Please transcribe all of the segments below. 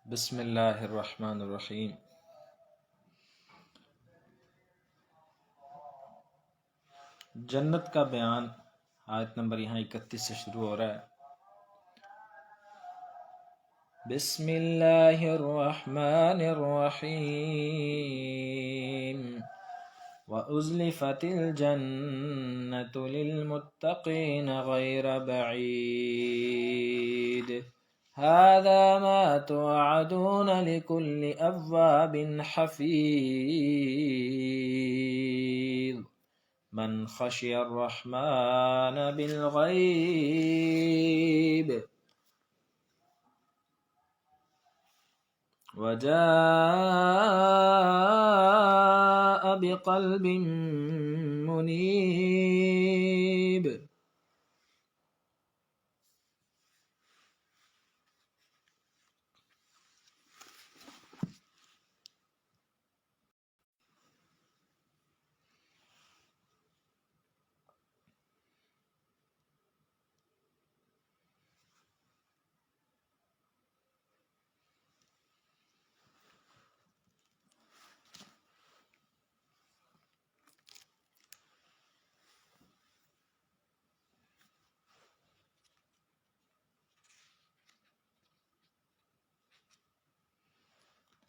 بسم اللہ الرحمن الرحیم۔ جنت کا بیان آیت نمبر یہاں 31 سے شروع ہو رہا ہے۔ بسم اللہ الرحمن الرحیم۔ وَأُزْلِفَتِ الْجَنَّةُ لِلْمُتَّقِينَ غَيْرَ بَعِيدٍ هَذَا مَا تُوعَدُونَ لِكُلِّ أَوَّابٍ حَفِيظٍ من خشی الرحمن بالغیب وجاء بقلب منیب۔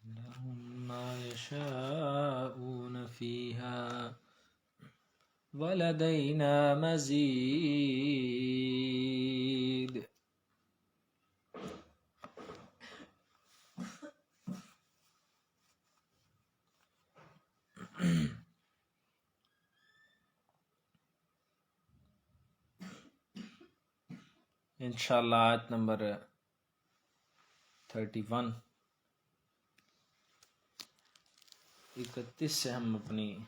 لهم ما يشاءون فيها ولدينا مزيد۔ انشاءاللہ آیت نمبر 31 سے ہم اپنی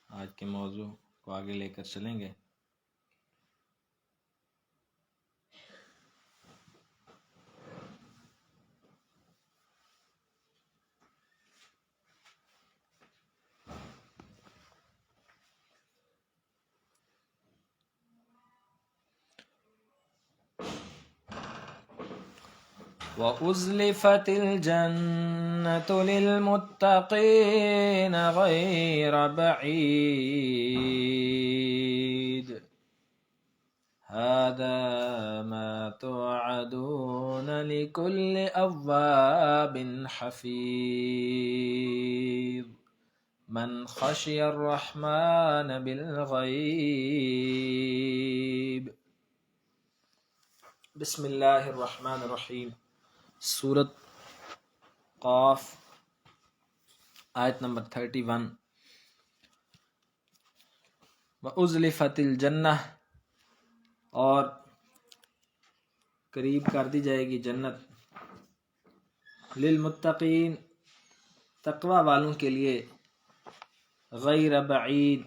آج کے موضوع کو آگے لے کر چلیں گے۔ وَأُزْلِفَتِ الْجَنَّةُ لِلْمُتَّقِينَ غَيْرَ بَعِيدٍ هَذَا مَا تُوعَدُونَ لِكُلِّ أَوَّابٍ حَفِيظٍ من خشی الرحمن بالغیب۔ بسم اللہ الرحمن الرحیم۔ سورۃ قاف آیت نمبر 31۔ وَأُزْلِفَتِ الْجَنَّةُ، اور قریب کر دی جائے گی جنت، للمتقین، تقوی والوں کے لیے، غیر بعید،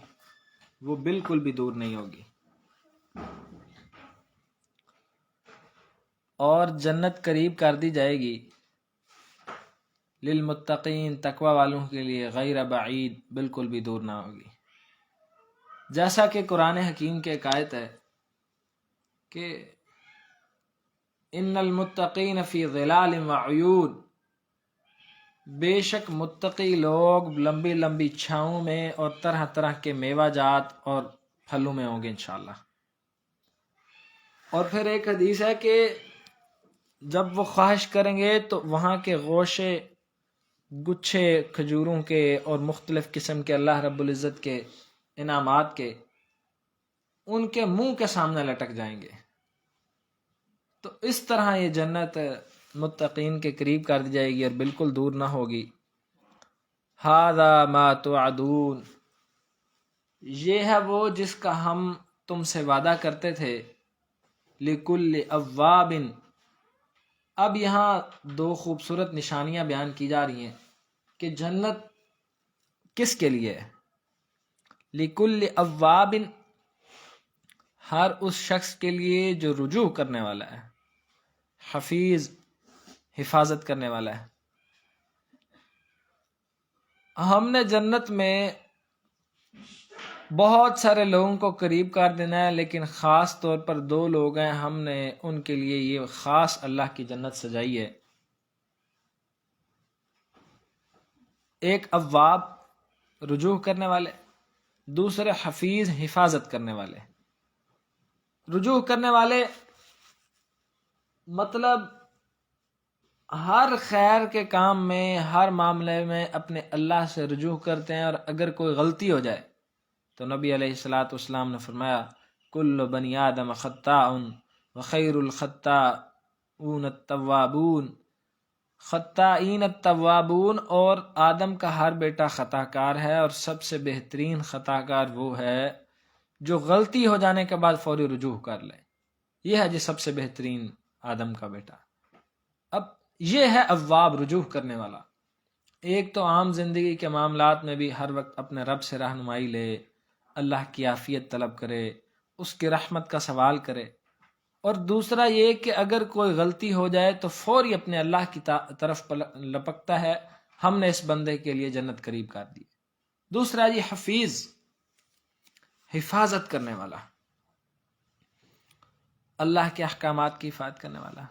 وہ بالکل بھی دور نہیں ہوگی۔ اور جنت قریب کر دی جائے گی للمتقین، تقوی والوں کے لیے، غیر بعید، بالکل بھی دور نہ ہوگی۔ جیسا کہ قرآن حکیم کے ایک آیت ہے کہ ان المتقین فی ظلال وعیون، بے شک متقی لوگ لمبی لمبی چھاؤں میں اور طرح طرح کے میوہ جات اور پھلوں میں ہوں گے انشاءاللہ۔ اور پھر ایک حدیث ہے کہ جب وہ خواہش کریں گے تو وہاں کے گوشے، گچھے کھجوروں کے اور مختلف قسم کے اللہ رب العزت کے انعامات کے ان کے منہ کے سامنے لٹک جائیں گے۔ تو اس طرح یہ جنت متقین کے قریب کر دی جائے گی اور بالکل دور نہ ہوگی۔ ھذا ما توعدون، یہ ہے وہ جس کا ہم تم سے وعدہ کرتے تھے، لکل اواب۔ اب یہاں دو خوبصورت نشانیاں بیان کی جا رہی ہیں کہ جنت کس کے لیے ہے۔ لکل اواب، ہر اس شخص کے لیے جو رجوع کرنے والا ہے، حفیظ، حفاظت کرنے والا ہے۔ ہم نے جنت میں بہت سارے لوگوں کو قریب کر دینا ہے، لیکن خاص طور پر 2 لوگ ہیں، ہم نے ان کے لیے یہ خاص اللہ کی جنت سجائی ہے۔ ایک اواب، رجوع کرنے والے، دوسرے حفیظ، حفاظت کرنے والے۔ رجوع کرنے والے مطلب ہر خیر کے کام میں، ہر معاملے میں اپنے اللہ سے رجوع کرتے ہیں، اور اگر کوئی غلطی ہو جائے تو نبی علیہ الصلاۃ والسلام نے فرمایا کل بنی آدم خطاء وخیر الخطاؤن التوابون، خطائین التوابون، اور آدم کا ہر بیٹا خطا کار ہے، اور سب سے بہترین خطا کار وہ ہے جو غلطی ہو جانے کے بعد فوری رجوع کر لے۔ یہ ہے جی سب سے بہترین آدم کا بیٹا۔ اب یہ ہے اواب، رجوع کرنے والا۔ ایک تو عام زندگی کے معاملات میں بھی ہر وقت اپنے رب سے رہنمائی لے، اللہ کی عافیت طلب کرے، اس کی رحمت کا سوال کرے، اور دوسرا یہ کہ اگر کوئی غلطی ہو جائے تو فوری اپنے اللہ کی طرف لپکتا ہے، ہم نے اس بندے کے لیے جنت قریب کر دی۔ دوسرا یہ حفیظ، حفاظت کرنے والا، اللہ کے احکامات کی حفاظت کرنے والا،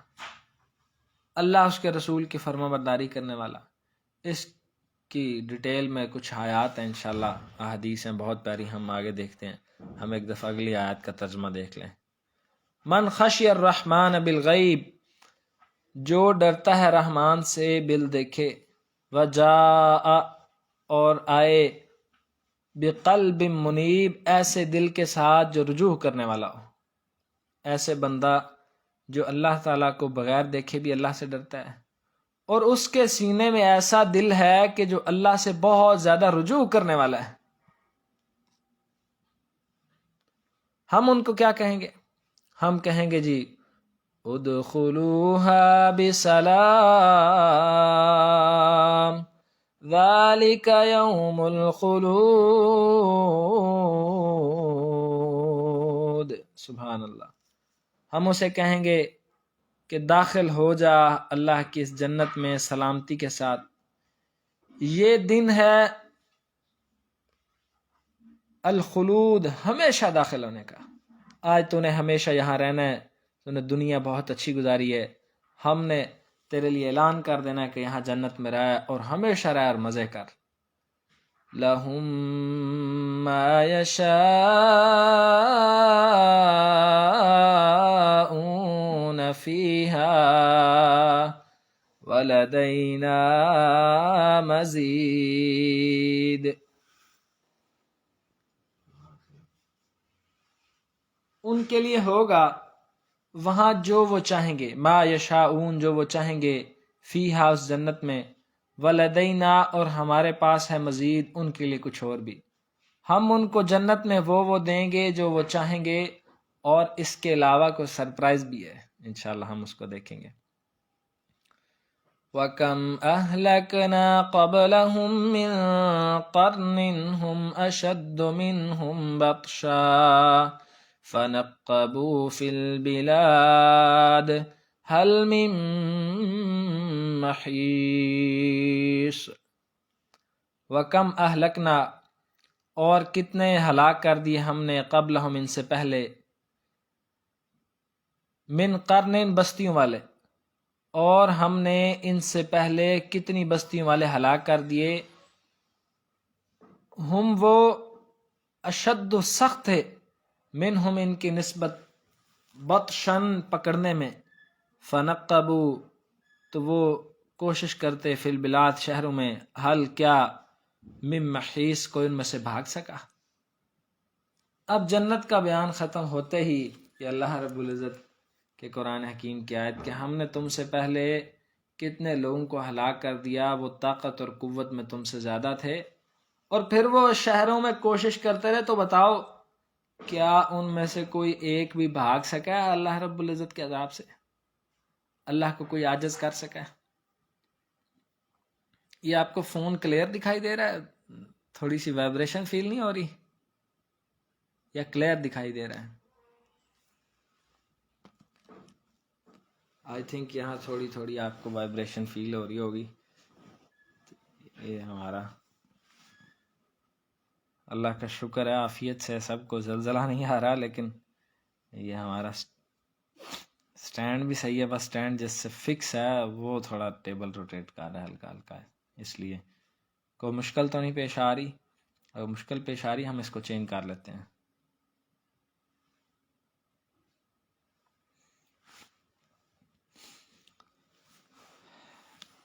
اللہ اس کے رسول کی فرما برداری کرنے والا۔ اس کی ڈیٹیل میں کچھ آیات ہیں، انشاءاللہ احادیث ہیں بہت پیاری، ہم آگے دیکھتے ہیں۔ ہم ایک دفعہ اگلی آیات کا ترجمہ دیکھ لیں۔ من خشی الرحمن بالغیب، جو ڈرتا ہے رحمان سے بل دیکھے، وجاء، اور آئے، بقلب منیب، ایسے دل کے ساتھ جو رجوع کرنے والا ہو۔ ایسے بندہ جو اللہ تعالیٰ کو بغیر دیکھے بھی اللہ سے ڈرتا ہے، اور اس کے سینے میں ایسا دل ہے کہ جو اللہ سے بہت زیادہ رجوع کرنے والا ہے۔ ہم ان کو کیا کہیں گے؟ ہم کہیں گے جی ادخلوها بسلام ذالک یوم الخلود۔ سبحان اللہ۔ ہم اسے کہیں گے کہ داخل ہو جا اللہ کی اس جنت میں سلامتی کے ساتھ، یہ دن ہے الخلود، ہمیشہ داخل ہونے کا۔ آج تو نے ہمیشہ یہاں رہنا ہے، تو نے دنیا بہت اچھی گزاری ہے، ہم نے تیرے لیے اعلان کر دینا ہے کہ یہاں جنت میں رہ اور ہمیشہ رہ اور مزے کر۔ لَهُم مَّا يَشَاءُونَ فِيهَا وَلَدَيْنَا مَزِيدٌ۔ ان کے لیے ہوگا وہاں جو وہ چاہیں گے، ما یشاؤون، جو وہ چاہیں گے، فیہا، اس جنت میں، ولدینا، اور ہمارے پاس ہے مزید ان کے لیے کچھ اور بھی۔ ہم ان کو جنت میں وہ دیں گے جو وہ چاہیں گے، اور اس کے علاوہ کوئی سرپرائز بھی ہے، انشاءاللہ ہم اس کو دیکھیں گے۔ وَكَمْ أَهْلَكْنَا قَبْلَهُمْ مِنْ قَرْنٍ هُمْ أَشَدُّ مِنْهُمْ بَطْشًا فَنَقَّبُوا فِي الْبِلَادِ هَلْ مِن مَّحِيصٍ۔ وَكَمْ أَهْلَكْنَا، اور کتنے ہلاک کر دیے ہم نے، قبلہم، ان سے پہلے، من قرن، بستیوں والے، اور ہم نے ان سے پہلے کتنی بستیوں والے ہلاک کر دیے، ہم وہ اشد، سخت تھے، منہم، ان کی نسبت، بطشن، پکڑنے میں، فنقبو، تو وہ کوشش کرتے، فی البلاد، شہروں میں، حل، کیا، من محیص، کوئی ان میں سے بھاگ سکا۔ اب جنت کا بیان ختم ہوتے ہی کہ اللہ رب العزت کہ قرآن حکیم کی آیت کہ ہم نے تم سے پہلے کتنے لوگوں کو ہلاک کر دیا، وہ طاقت اور قوت میں تم سے زیادہ تھے، اور پھر وہ شہروں میں کوشش کرتے رہے، تو بتاؤ کیا ان میں سے کوئی ایک بھی بھاگ سکا ہے اللہ رب العزت کے عذاب سے؟ اللہ کو کوئی عاجز کر سکا ہے؟ یہ آپ کو فون کلیئر دکھائی دے رہا ہے؟ تھوڑی سی وائبریشن فیل نہیں ہو رہی، یا کلیئر دکھائی دے رہا ہے؟ آئی تھنک یہاں تھوڑی تھوڑی آپ کو وائبریشن فیل ہو رہی ہوگی۔ یہ ہمارا اللہ کا شکر ہے عافیت سے سب کو زلزلہ نہیں آ رہا، لیکن یہ ہمارا سٹینڈ بھی صحیح ہے، بس سٹینڈ جس سے فکس ہے وہ تھوڑا ٹیبل روٹیٹ کر رہا ہے ہلکا ہلکا ہے، اس لیے کوئی مشکل تو نہیں پیش آ رہی. اگر مشکل پیش آ رہی ہم اس کو چینج کر لیتے ہیں.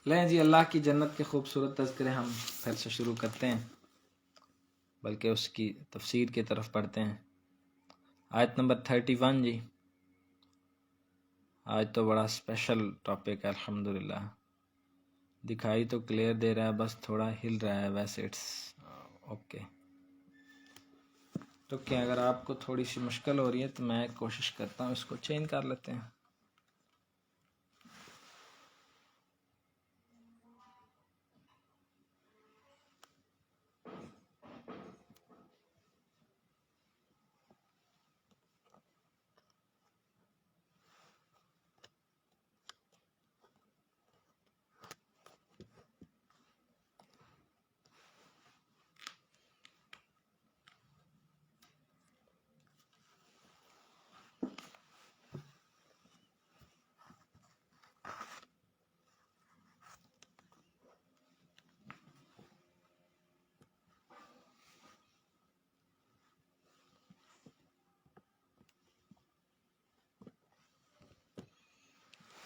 لیں جی، اللہ کی جنت کے خوبصورت تذکرے ہم پھر سے شروع کرتے ہیں، بلکہ اس کی تفسیر کی طرف پڑھتے ہیں. آیت نمبر 31 جی. آج تو بڑا اسپیشل ٹاپک ہے الحمدللہ. دکھائی تو کلیئر دے رہا ہے، بس تھوڑا ہل رہا ہے، ویسے اٹس اوکے. تو کیا اگر آپ کو تھوڑی سی مشکل ہو رہی ہے تو میں کوشش کرتا ہوں اس کو چینج کر لیتے ہیں.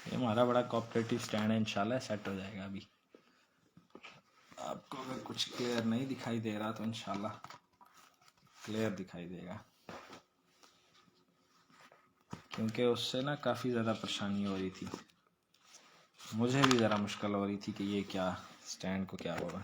یہ ہمارا بڑا کوآپریٹیو سٹینڈ ہے، انشاءاللہ سیٹ ہو جائے گا. ابھی آپ کو اگر کچھ کلیئر نہیں دکھائی دے رہا تو انشاءاللہ کلیئر دکھائی دے گا، کیونکہ اس سے نا کافی زیادہ پریشانی ہو رہی تھی. مجھے بھی ذرا مشکل ہو رہی تھی کہ یہ کیا سٹینڈ کو کیا ہوگا.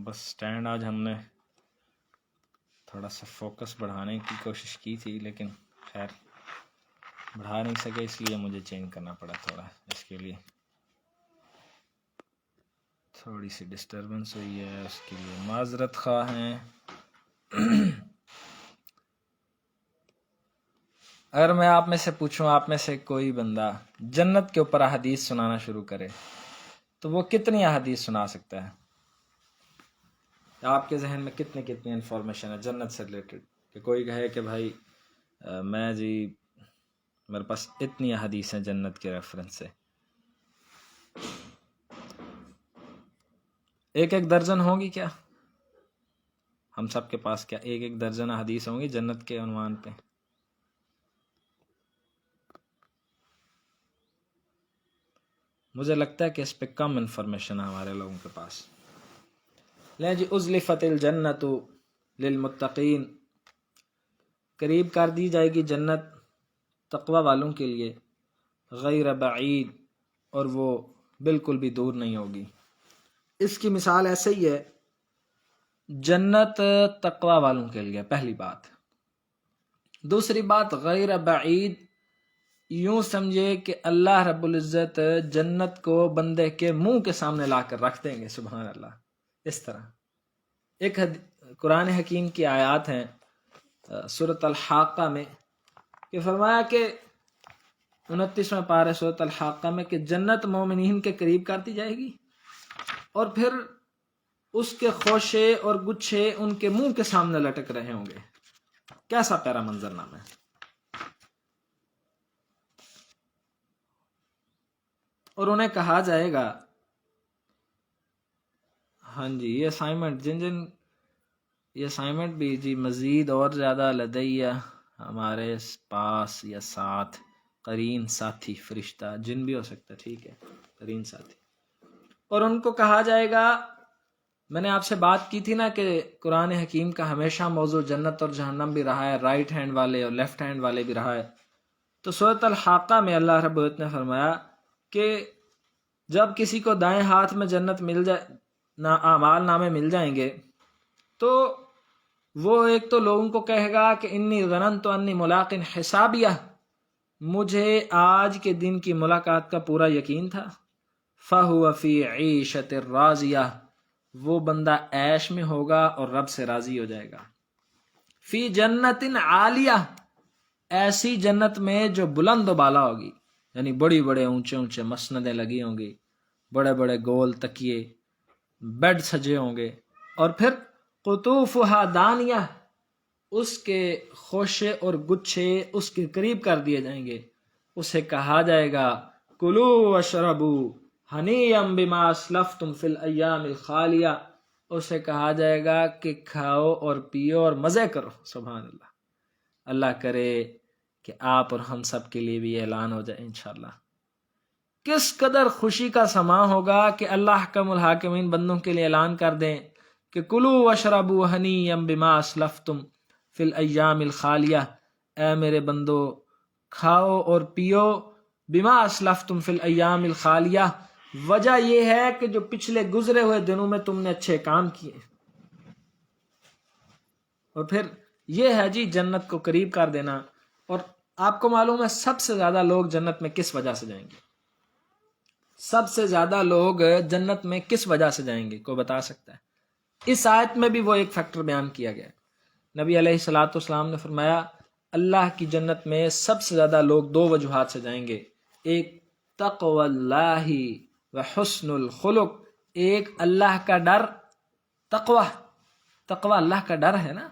بس سٹینڈ آج ہم نے تھوڑا سا فوکس بڑھانے کی کوشش کی تھی، لیکن خیر بڑھا نہیں سکے، اس لیے مجھے چینج کرنا پڑا تھوڑا. اس کے لیے تھوڑی سی ڈسٹربنس ہوئی ہے، اس کے لیے معذرت خواہ ہیں. اگر میں آپ میں سے پوچھوں، آپ میں سے کوئی بندہ جنت کے اوپر احادیث سنانا شروع کرے تو وہ کتنی احادیث سنا سکتا ہے؟ آپ کے ذہن میں کتنی انفارمیشن ہے جنت سے ریلیٹڈ کہ کوئی کہے کہ بھائی میں جی میرے پاس اتنی احادیث ہیں جنت کے ریفرنس سے؟ ایک درجن ہوں گی کیا؟ ہم سب کے پاس کیا ایک درجن احادیث ہوں گی جنت کے عنوان پہ؟ مجھے لگتا ہے کہ اس پہ کم انفارمیشن ہے ہمارے لوگوں کے پاس. لیں جی، ازلفت الجنت للمتقین، قریب کر دی جائے گی جنت تقوی والوں کے لیے، غیر بعید، اور وہ بالکل بھی دور نہیں ہوگی. اس کی مثال ایسے ہی ہے، جنت تقوی والوں کے لیے پہلی بات. دوسری بات غیر بعید، یوں سمجھے کہ اللہ رب العزت جنت کو بندے کے منہ کے سامنے لا کر رکھ دیں گے. سبحان اللہ. اس طرح ایک قرآن حکیم کی آیات ہیں سورۃ الحاقہ میں، کہ فرمایا کہ 29واں پارہ سورۃ الحاقہ میں کہ جنت مومنین کے قریب کر دی جائے گی اور پھر اس کے خوشے اور گچھے ان کے منہ کے سامنے لٹک رہے ہوں گے. کیسا پیارا منظر نام ہے. اور انہیں کہا جائے گا، ہاں جی یہ اسائنمنٹ یہ اسائنمنٹ بھی جی مزید اور زیادہ لدیہ ہمارے پاس یا ساتھ قرین ساتھی فرشتہ جن بھی ہو سکتا، ٹھیک ہے، قرین ساتھی. اور ان کو کہا جائے گا، میں نے آپ سے بات کی تھی نا کہ قرآن حکیم کا ہمیشہ موضوع جنت اور جہنم بھی رہا ہے، رائٹ ہینڈ والے اور لیفٹ ہینڈ والے بھی رہا ہے. تو سورۃ الحاقہ میں اللہ رب العزت نے فرمایا کہ جب کسی کو دائیں ہاتھ میں جنت مل جائے، اعمال نامے مل جائیں گے، تو وہ ایک تو لوگوں کو کہے گا کہ انی ظننت انی ملاق حسابیہ، مجھے آج کے دن کی ملاقات کا پورا یقین تھا. فَهُوَ فِي عِيشَةٍ رَاضِيَةٍ، وہ بندہ عیش میں ہوگا اور رب سے راضی ہو جائے گا. فی جنت عالیہ، ایسی جنت میں جو بلند و بالا ہوگی، یعنی بڑی بڑے اونچے اونچے مسندیں لگی ہوں گی، بڑے بڑے گول تکیے، بیڈ سجے ہوں گے، اور پھر قطوفہا دانیہ، اس کے خوشے اور گچھے اس کے قریب کر دیے جائیں گے. اسے کہا جائے گا کلو واشربو ہنیئا بما اسلفتم فی الایام الخالیہ، اسے کہا جائے گا کہ کھاؤ اور پیو اور مزے کرو. سبحان اللہ. اللہ کرے کہ آپ اور ہم سب کے لیے بھی اعلان ہو جائے انشاءاللہ. کس قدر خوشی کا سما ہوگا کہ اللہ حکم الحاکمین بندوں کے لیے اعلان کر دیں کہ کلو واشربو ہنیئا بما اسلفتم فی الایام الخالیہ، اے میرے بندو کھاؤ اور پیو، بما اسلفتم فی الایام الخالیہ، وجہ یہ ہے کہ جو پچھلے گزرے ہوئے دنوں میں تم نے اچھے کام کیے. اور پھر یہ ہے جی جنت کو قریب کر دینا. اور آپ کو معلوم ہے سب سے زیادہ لوگ جنت میں کس وجہ سے جائیں گے؟ سب سے زیادہ لوگ جنت میں کس وجہ سے جائیں گے؟ کوئی بتا سکتا ہے؟ اس آیت میں بھی وہ ایک فیکٹر بیان کیا گیا ہے. نبی علیہ الصلوۃ والسلام نے فرمایا اللہ کی جنت میں سب سے زیادہ لوگ دو وجوہات سے جائیں گے. ایک تقوی اللہ و حسن الخلق، ایک اللہ کا ڈر. تقوی اللہ کا ڈر ہے نا.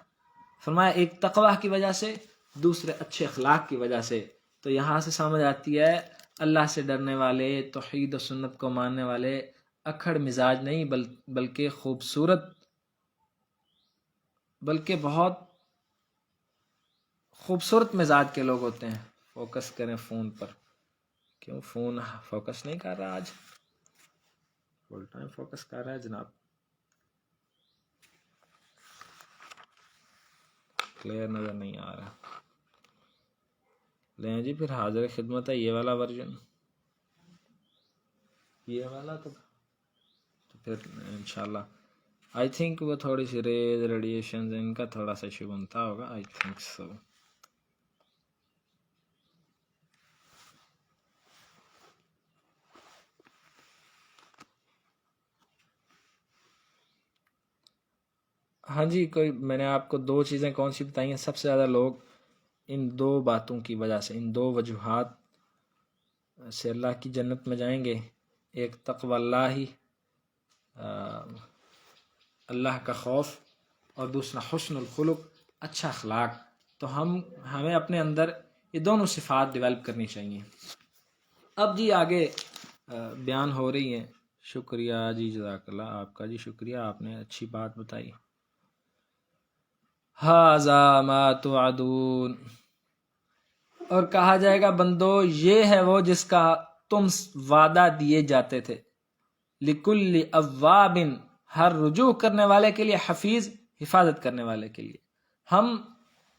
فرمایا ایک تقوی کی وجہ سے، دوسرے اچھے اخلاق کی وجہ سے. تو یہاں سے سمجھ آتی ہے اللہ سے ڈرنے والے، توحید و سنت کو ماننے والے اکھڑ مزاج نہیں بلکہ خوبصورت، بلکہ بہت خوبصورت مزاج کے لوگ ہوتے ہیں. فوکس کریں فون پر. کیوں فون فوکس نہیں کر رہا؟ آج فل ٹائم فوکس کر رہا ہے جناب. کلیئر نظر نہیں آ رہا. لیں جی پھر حاضر خدمت ہے یہ والا ورژن، یہ والا تو پھر انشاءاللہ آئی تھنک وہ تھوڑی سی ریڈیشن ان کا تھوڑا سا ایشو بنتا ہوگا. I think so. ہاں جی، کوئی میں نے آپ کو دو چیزیں کون سی بتائی ہیں سب سے زیادہ لوگ ان دو باتوں کی وجہ سے، ان دو وجوہات سے اللہ کی جنت میں جائیں گے. ایک تقوی اللہ، اللہ کا خوف، اور دوسرا حسن الخلق، اچھا اخلاق. تو ہمیں اپنے اندر یہ دونوں صفات ڈیولپ کرنی چاہیے. اب جی آگے بیان ہو رہی ہیں. شکریہ جی، جزاک اللہ آپ کا جی، شکریہ، آپ نے اچھی بات بتائی. ھذا ما توعدون، اور کہا جائے گا بندو یہ ہے وہ جس کا تم وعدہ دیے جاتے تھے. لکل اواب، ہر رجوع کرنے والے کے لیے، حفیظ، حفاظت کرنے والے کے لیے. ہم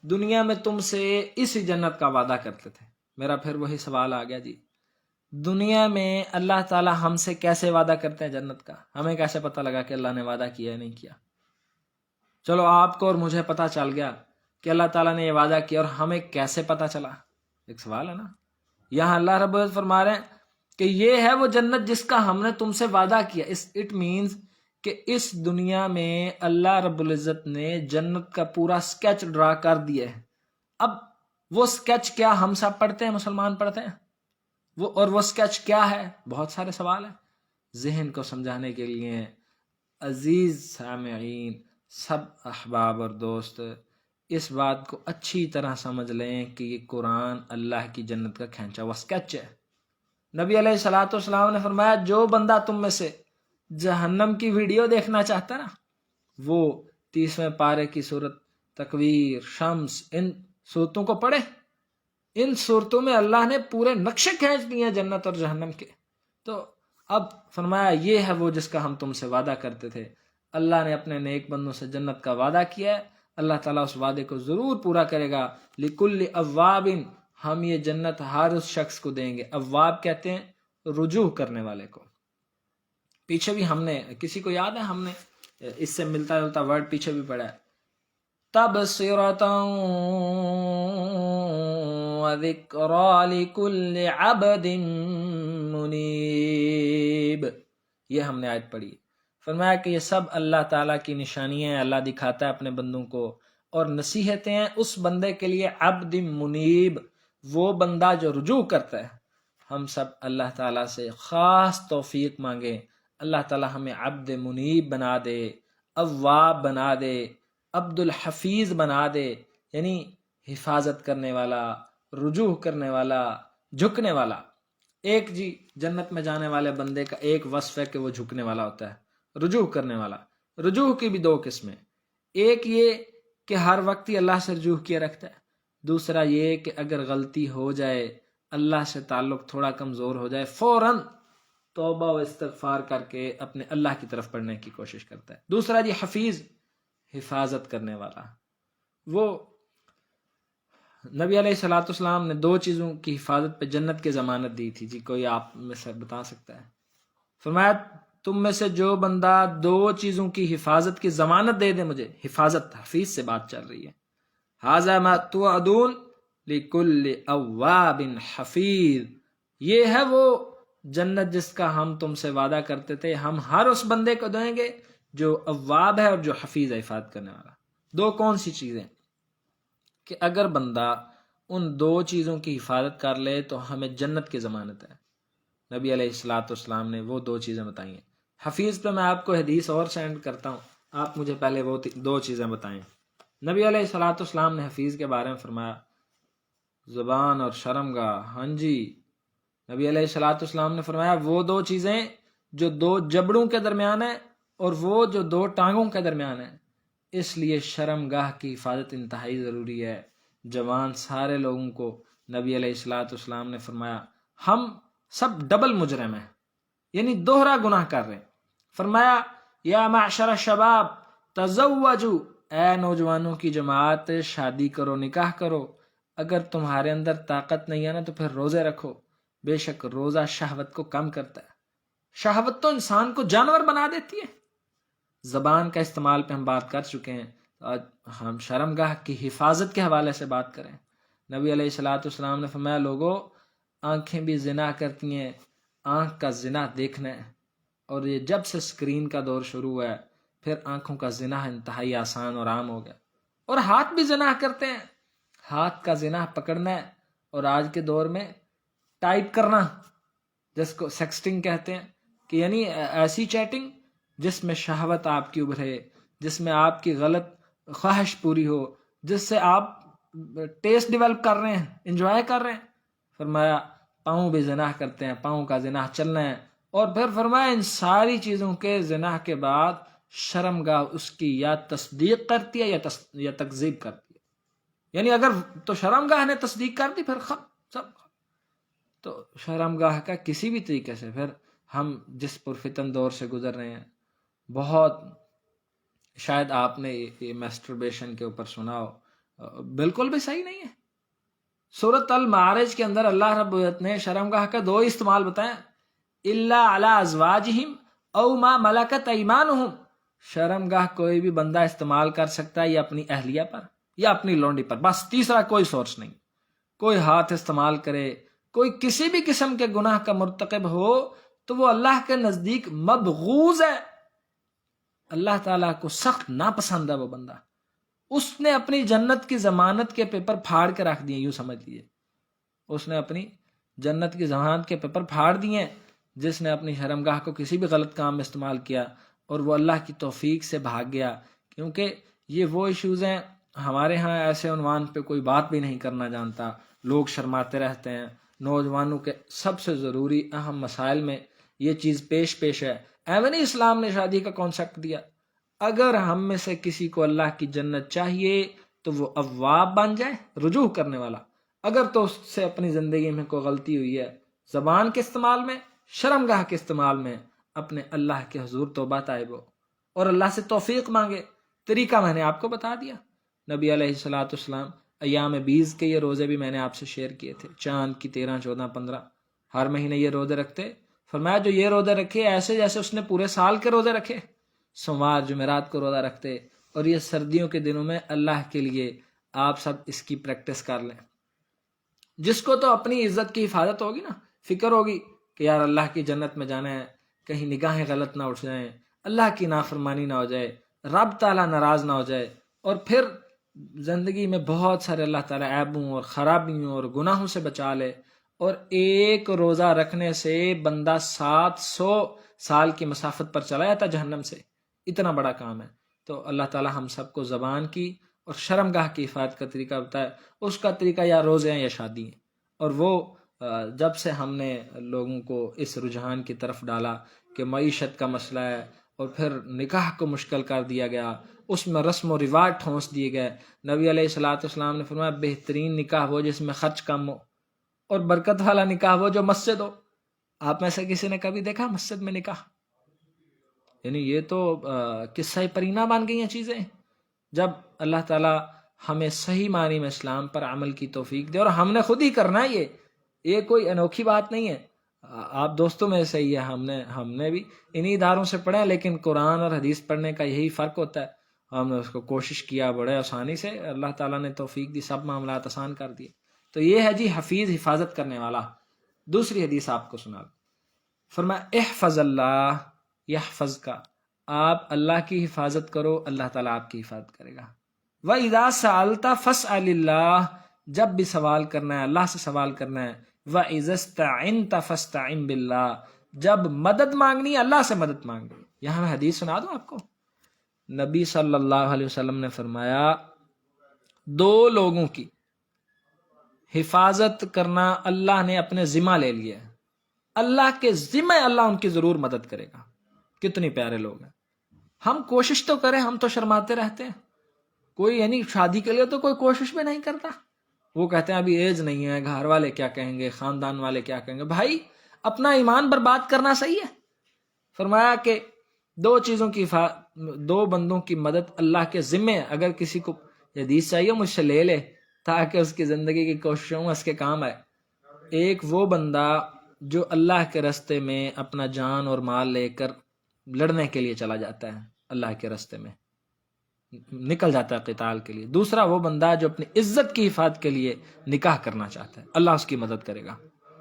دنیا میں تم سے اسی جنت کا وعدہ کرتے تھے. میرا پھر وہی سوال آ گیا جی، دنیا میں اللہ تعالی ہم سے کیسے وعدہ کرتے ہیں جنت کا؟ ہمیں کیسے پتہ لگا کہ اللہ نے وعدہ کیا ہے نہیں کیا؟ چلو آپ کو اور مجھے پتہ چل گیا کہ اللہ تعالیٰ نے یہ وعدہ کیا، اور ہمیں کیسے پتہ چلا؟ ایک سوال ہے نا. یہاں اللہ رب العزت فرما رہے ہیں کہ یہ ہے وہ جنت جس کا ہم نے تم سے وعدہ کیا. اٹ مینز کہ اس دنیا میں اللہ رب العزت نے جنت کا پورا سکیچ ڈرا کر دیا ہے. اب وہ سکیچ کیا ہم سب پڑھتے ہیں، مسلمان پڑھتے ہیں اور وہ سکیچ کیا ہے؟ بہت سارے سوال ہیں. ذہن کو سمجھانے کے لیے عزیز سامعین، سب احباب اور دوست اس بات کو اچھی طرح سمجھ لیں کہ یہ قرآن اللہ کی جنت کا کھینچا ہوا سکیچ ہے. نبی علیہ الصلوۃ والسلام نے فرمایا جو بندہ تم میں سے جہنم کی ویڈیو دیکھنا چاہتا نا، وہ 30ویں پارے کی سورت تکویر، شمس، ان سورتوں کو پڑھے. ان صورتوں میں اللہ نے پورے نقشے کھینچ دیے ہیں جنت اور جہنم کے. تو اب فرمایا یہ ہے وہ جس کا ہم تم سے وعدہ کرتے تھے. اللہ نے اپنے نیک بندوں سے جنت کا وعدہ کیا ہے، اللہ تعالیٰ اس وعدے کو ضرور پورا کرے گا. لکل اواب، ہم یہ جنت ہر اس شخص کو دیں گے. اواب کہتے ہیں رجوع کرنے والے کو. پیچھے بھی ہم نے، کسی کو یاد ہے ہم نے اس سے ملتا جلتا ورڈ پیچھے بھی پڑھا ہے، تبصرة وذكرى لكل عبد منیب. یہ ہم نے آیت پڑھی. فرمایا کہ یہ سب اللہ تعالیٰ کی نشانیاں ہیں، اللہ دکھاتا ہے اپنے بندوں کو، اور نصیحتیں ہیں اس بندے کے لیے عبد منیب، وہ بندہ جو رجوع کرتا ہے. ہم سب اللہ تعالیٰ سے خاص توفیق مانگیں، اللہ تعالیٰ ہمیں عبد منیب بنا دے، اواب بنا دے، عبد الحفیظ بنا دے، یعنی حفاظت کرنے والا، رجوع کرنے والا، جھکنے والا. ایک جنت میں جانے والے بندے کا ایک وصف ہے کہ وہ جھکنے والا ہوتا ہے، رجوع کرنے والا. رجوع کی بھی دو قسمیں، ایک یہ کہ ہر وقت ہی اللہ سے رجوع کیے رکھتا ہے، دوسرا یہ کہ اگر غلطی ہو جائے، اللہ سے تعلق تھوڑا کمزور ہو جائے، فوراً توبہ و استغفار کر کے اپنے اللہ کی طرف پڑھنے کی کوشش کرتا ہے. دوسرا حفیظ، حفاظت کرنے والا. وہ نبی علیہ الصلوۃ والسلام نے دو چیزوں کی حفاظت پہ جنت کی ضمانت دی تھی. کوئی آپ میں سے بتا سکتا ہے؟ فرمایا تم میں سے جو بندہ دو چیزوں کی حفاظت کی ضمانت دے دے مجھے، حفاظت، حفیظ سے بات چل رہی ہے. ھذا ما توعدون لکل اواب حفیظ، یہ ہے وہ جنت جس کا ہم تم سے وعدہ کرتے تھے، ہم ہر اس بندے کو دیں گے جو اواب ہے اور جو حفیظ ہے، حفاظت کرنے والا. دو کون سی چیزیں؟ کہ اگر بندہ ان دو چیزوں کی حفاظت کر لے تو ہمیں جنت کی ضمانت ہے. نبی علیہ الصلوۃ والسلام نے وہ دو چیزیں بتائی ہیں. حفیظ پہ میں آپ کو حدیث اور سینڈ کرتا ہوں، آپ مجھے پہلے وہ دو چیزیں بتائیں. نبی علیہ الصلوۃ والسلام نے حفیظ کے بارے میں فرمایا زبان اور شرمگاہ. ہاں جی، نبی علیہ الصلوۃ والسلام نے فرمایا وہ دو چیزیں جو دو جبڑوں کے درمیان ہیں اور وہ جو دو ٹانگوں کے درمیان ہیں، اس لیے شرمگاہ کی حفاظت انتہائی ضروری ہے. جوان سارے لوگوں کو نبی علیہ الصلوۃ والسلام نے فرمایا ہم سب ڈبل مجرم ہیں، یعنی دوہرا گناہ کر رہے ہیں. فرمایا یا معشر الشباب تزوجوا، اے نوجوانوں کی جماعت، شادی کرو، نکاح کرو. اگر تمہارے اندر طاقت نہیں ہے نا تو پھر روزے رکھو، بے شک روزہ شہوت کو کم کرتا ہے. شہوت تو انسان کو جانور بنا دیتی ہے. زبان کا استعمال پہ ہم بات کر چکے ہیں، آج ہم شرمگاہ کی حفاظت کے حوالے سے بات کریں. نبی علیہ الصلوۃ والسلام نے فرمایا لوگوں، آنکھیں بھی زنا کرتی ہیں، آنکھ کا زنا دیکھنا ہے، اور یہ جب سے اسکرین کا دور شروع ہوا ہے پھر آنکھوں کا زنا انتہائی آسان اور عام ہو گیا. اور ہاتھ بھی زنا کرتے ہیں، ہاتھ کا زنا پکڑنا ہے. اور آج کے دور میں ٹائپ کرنا، جس کو سیکسٹنگ کہتے ہیں، کہ یعنی ایسی چیٹنگ جس میں شہوت آپ کی ابھرے، جس میں آپ کی غلط خواہش پوری ہو، جس سے آپ ٹیسٹ ڈیولپ کر رہے ہیں، انجوائے کر رہے ہیں. فرمایا پاؤں بھی زنا کرتے ہیں، پاؤں کا زنا چلنا ہے. اور پھر فرمایا ان ساری چیزوں کے زنا کے بعد شرمگاہ اس کی یا تصدیق کرتی ہے یا تکذیب کرتی ہے. یعنی اگر تو شرمگاہ نے تصدیق کر دی پھر سب. تو شرمگاہ کا کسی بھی طریقے سے پھر ہم جس پرفتن دور سے گزر رہے ہیں، بہت شاید آپ نے یہ میسٹربیشن کے اوپر سنا ہو، بالکل بھی صحیح نہیں ہے. سورۃ المعارج کے اندر اللہ رب العزت نے شرمگاہ کا دو استعمال بتایا، الا علی ازواجہم او ما ملکت ایمانہم. شرمگاہ کوئی بھی بندہ استعمال کر سکتا ہے یا اپنی اہلیہ پر یا اپنی لونڈی پر، بس تیسرا کوئی سورس نہیں. کوئی ہاتھ استعمال کرے، کوئی کسی بھی قسم کے گناہ کا مرتکب ہو تو وہ اللہ کے نزدیک مبغوض ہے. اللہ تعالیٰ کو سخت ناپسند ہے وہ بندہ. اس نے اپنی جنت کی ضمانت کے پیپر پھاڑ کے رکھ دیے، یوں سمجھ لیے اس نے اپنی جنت کی ضمانت کے پیپر پھاڑ دیے جس نے اپنی شرمگاہ کو کسی بھی غلط کام میں استعمال کیا اور وہ اللہ کی توفیق سے بھاگ گیا. کیونکہ یہ وہ ایشوز ہیں، ہمارے ہاں ایسے عنوان پہ کوئی بات بھی نہیں کرنا جانتا، لوگ شرماتے رہتے ہیں. نوجوانوں کے سب سے ضروری اہم مسائل میں یہ چیز پیش ہے. ایویں نہیں اسلام نے شادی کا کانسیپٹ دیا. اگر ہم میں سے کسی کو اللہ کی جنت چاہیے تو وہ اواب بن جائے، رجوع کرنے والا. اگر تو اس سے اپنی زندگی میں کوئی غلطی ہوئی ہے، زبان کے استعمال میں، شرمگاہ کے استعمال میں، اپنے اللہ کے حضور توبہ طائب ہو اور اللہ سے توفیق مانگے. طریقہ میں نے آپ کو بتا دیا. نبی علیہ الصلوۃ والسلام ایام بیز کے یہ روزے بھی میں نے آپ سے شیئر کیے تھے، چاند کی 13، 14، 15 ہر مہینے یہ روزے رکھتے. فرمایا جو یہ روزے رکھے ایسے جیسے اس نے پورے سال کے روزے رکھے. سوموار جمعرات کو روزہ رکھتے، اور یہ سردیوں کے دنوں میں اللہ کے لیے آپ سب اس کی پریکٹس کر لیں. جس کو تو اپنی عزت کی حفاظت ہوگی نا، فکر ہوگی کہ یار اللہ کی جنت میں جانا ہے، کہیں نگاہیں غلط نہ اٹھ جائیں، اللہ کی نافرمانی نہ ہو جائے، رب تعالیٰ ناراض نہ ہو جائے، اور پھر زندگی میں بہت سارے اللہ تعالیٰ عیبوں اور خرابیوں اور گناہوں سے بچا لے. اور ایک روزہ رکھنے سے بندہ 700 سال کی مسافت پر چلا جاتا جہنم سے. اتنا بڑا کام ہے. تو اللہ تعالیٰ ہم سب کو زبان کی اور شرمگاہ کی حفاظت کا طریقہ بتایا. اس کا طریقہ یا روزے ہیں یا شادی ہیں. اور وہ جب سے ہم نے لوگوں کو اس رجحان کی طرف ڈالا کہ معیشت کا مسئلہ ہے اور پھر نکاح کو مشکل کر دیا گیا، اس میں رسم و رواج ٹھونس دیے گئے. نبی علیہ الصلوۃ والسلام نے فرمایا بہترین نکاح وہ جس میں خرچ کم ہو، اور برکت والا نکاح وہ جو مسجد ہو. آپ میں سے کسی نے کبھی دیکھا مسجد میں نکاح؟ یعنی یہ تو قصہ پرینہ بن گئی ہیں چیزیں. جب اللہ تعالیٰ ہمیں صحیح معنی میں اسلام پر عمل کی توفیق دے، اور ہم نے خود ہی کرنا ہے، یہ کوئی انوکھی بات نہیں ہے. آپ دوستوں میں سے ہی ہے، ہم نے بھی انہی اداروں سے پڑھے ہیں، لیکن قرآن اور حدیث پڑھنے کا یہی فرق ہوتا ہے. ہم نے اس کو کوشش کیا بڑے آسانی سے، اللہ تعالیٰ نے توفیق دی، سب معاملات آسان کر دیے. تو یہ ہے جی حفیظ، حفاظت کرنے والا. دوسری حدیث آپ کو سنا، فرمایا احفظ اللہ یحفظ کا، آپ اللہ کی حفاظت کرو، اللہ تعالیٰ آپ کی حفاظت کرے گا. وَإِذَا سَأَلْتَ فَاسْأَلِ اللَّهِ، جب بھی سوال کرنا ہے اللہ سے سوال کرنا ہے. وَإِذَا اسْتَعِنْتَ فَاسْتَعِنْ بِاللَّهِ، جب مدد مانگنی ہے اللہ سے مدد مانگنی ہے. یہاں میں حدیث سنا دوں آپ کو. نبی صلی اللہ علیہ وسلم نے فرمایا دو لوگوں کی حفاظت کرنا اللہ نے اپنے ذمہ لے لیا ہے. اللہ کے ذمہ اللہ ان کی ضرور مدد کرے گا. کتنی پیارے لوگ ہیں. ہم کوشش تو کریں، ہم تو شرماتے رہتے ہیں. کوئی یعنی شادی کے لیے تو کوئی کوشش بھی نہیں کرتا. وہ کہتے ہیں ابھی ایج نہیں ہے، گھر والے کیا کہیں گے، خاندان والے کیا کہیں گے. بھائی اپنا ایمان برباد کرنا صحیح ہے؟ فرمایا کہ دو چیزوں کی دو بندوں کی مدد اللہ کے ذمے ہے. اگر کسی کو حدیث چاہیے مجھ سے لے لے، تاکہ اس کی زندگی کی کوششوں اس کے کام آئے. ایک وہ بندہ جو اللہ کے راستے میں اپنا جان اور مال لے کر لڑنے کے لیے چلا جاتا ہے، اللہ کے راستے میں نکل جاتا ہے قتال کے لیے. دوسرا وہ بندہ جو اپنی عزت کی حفاظت کے لیے نکاح کرنا چاہتا ہے، اللہ اس کی مدد کرے گا.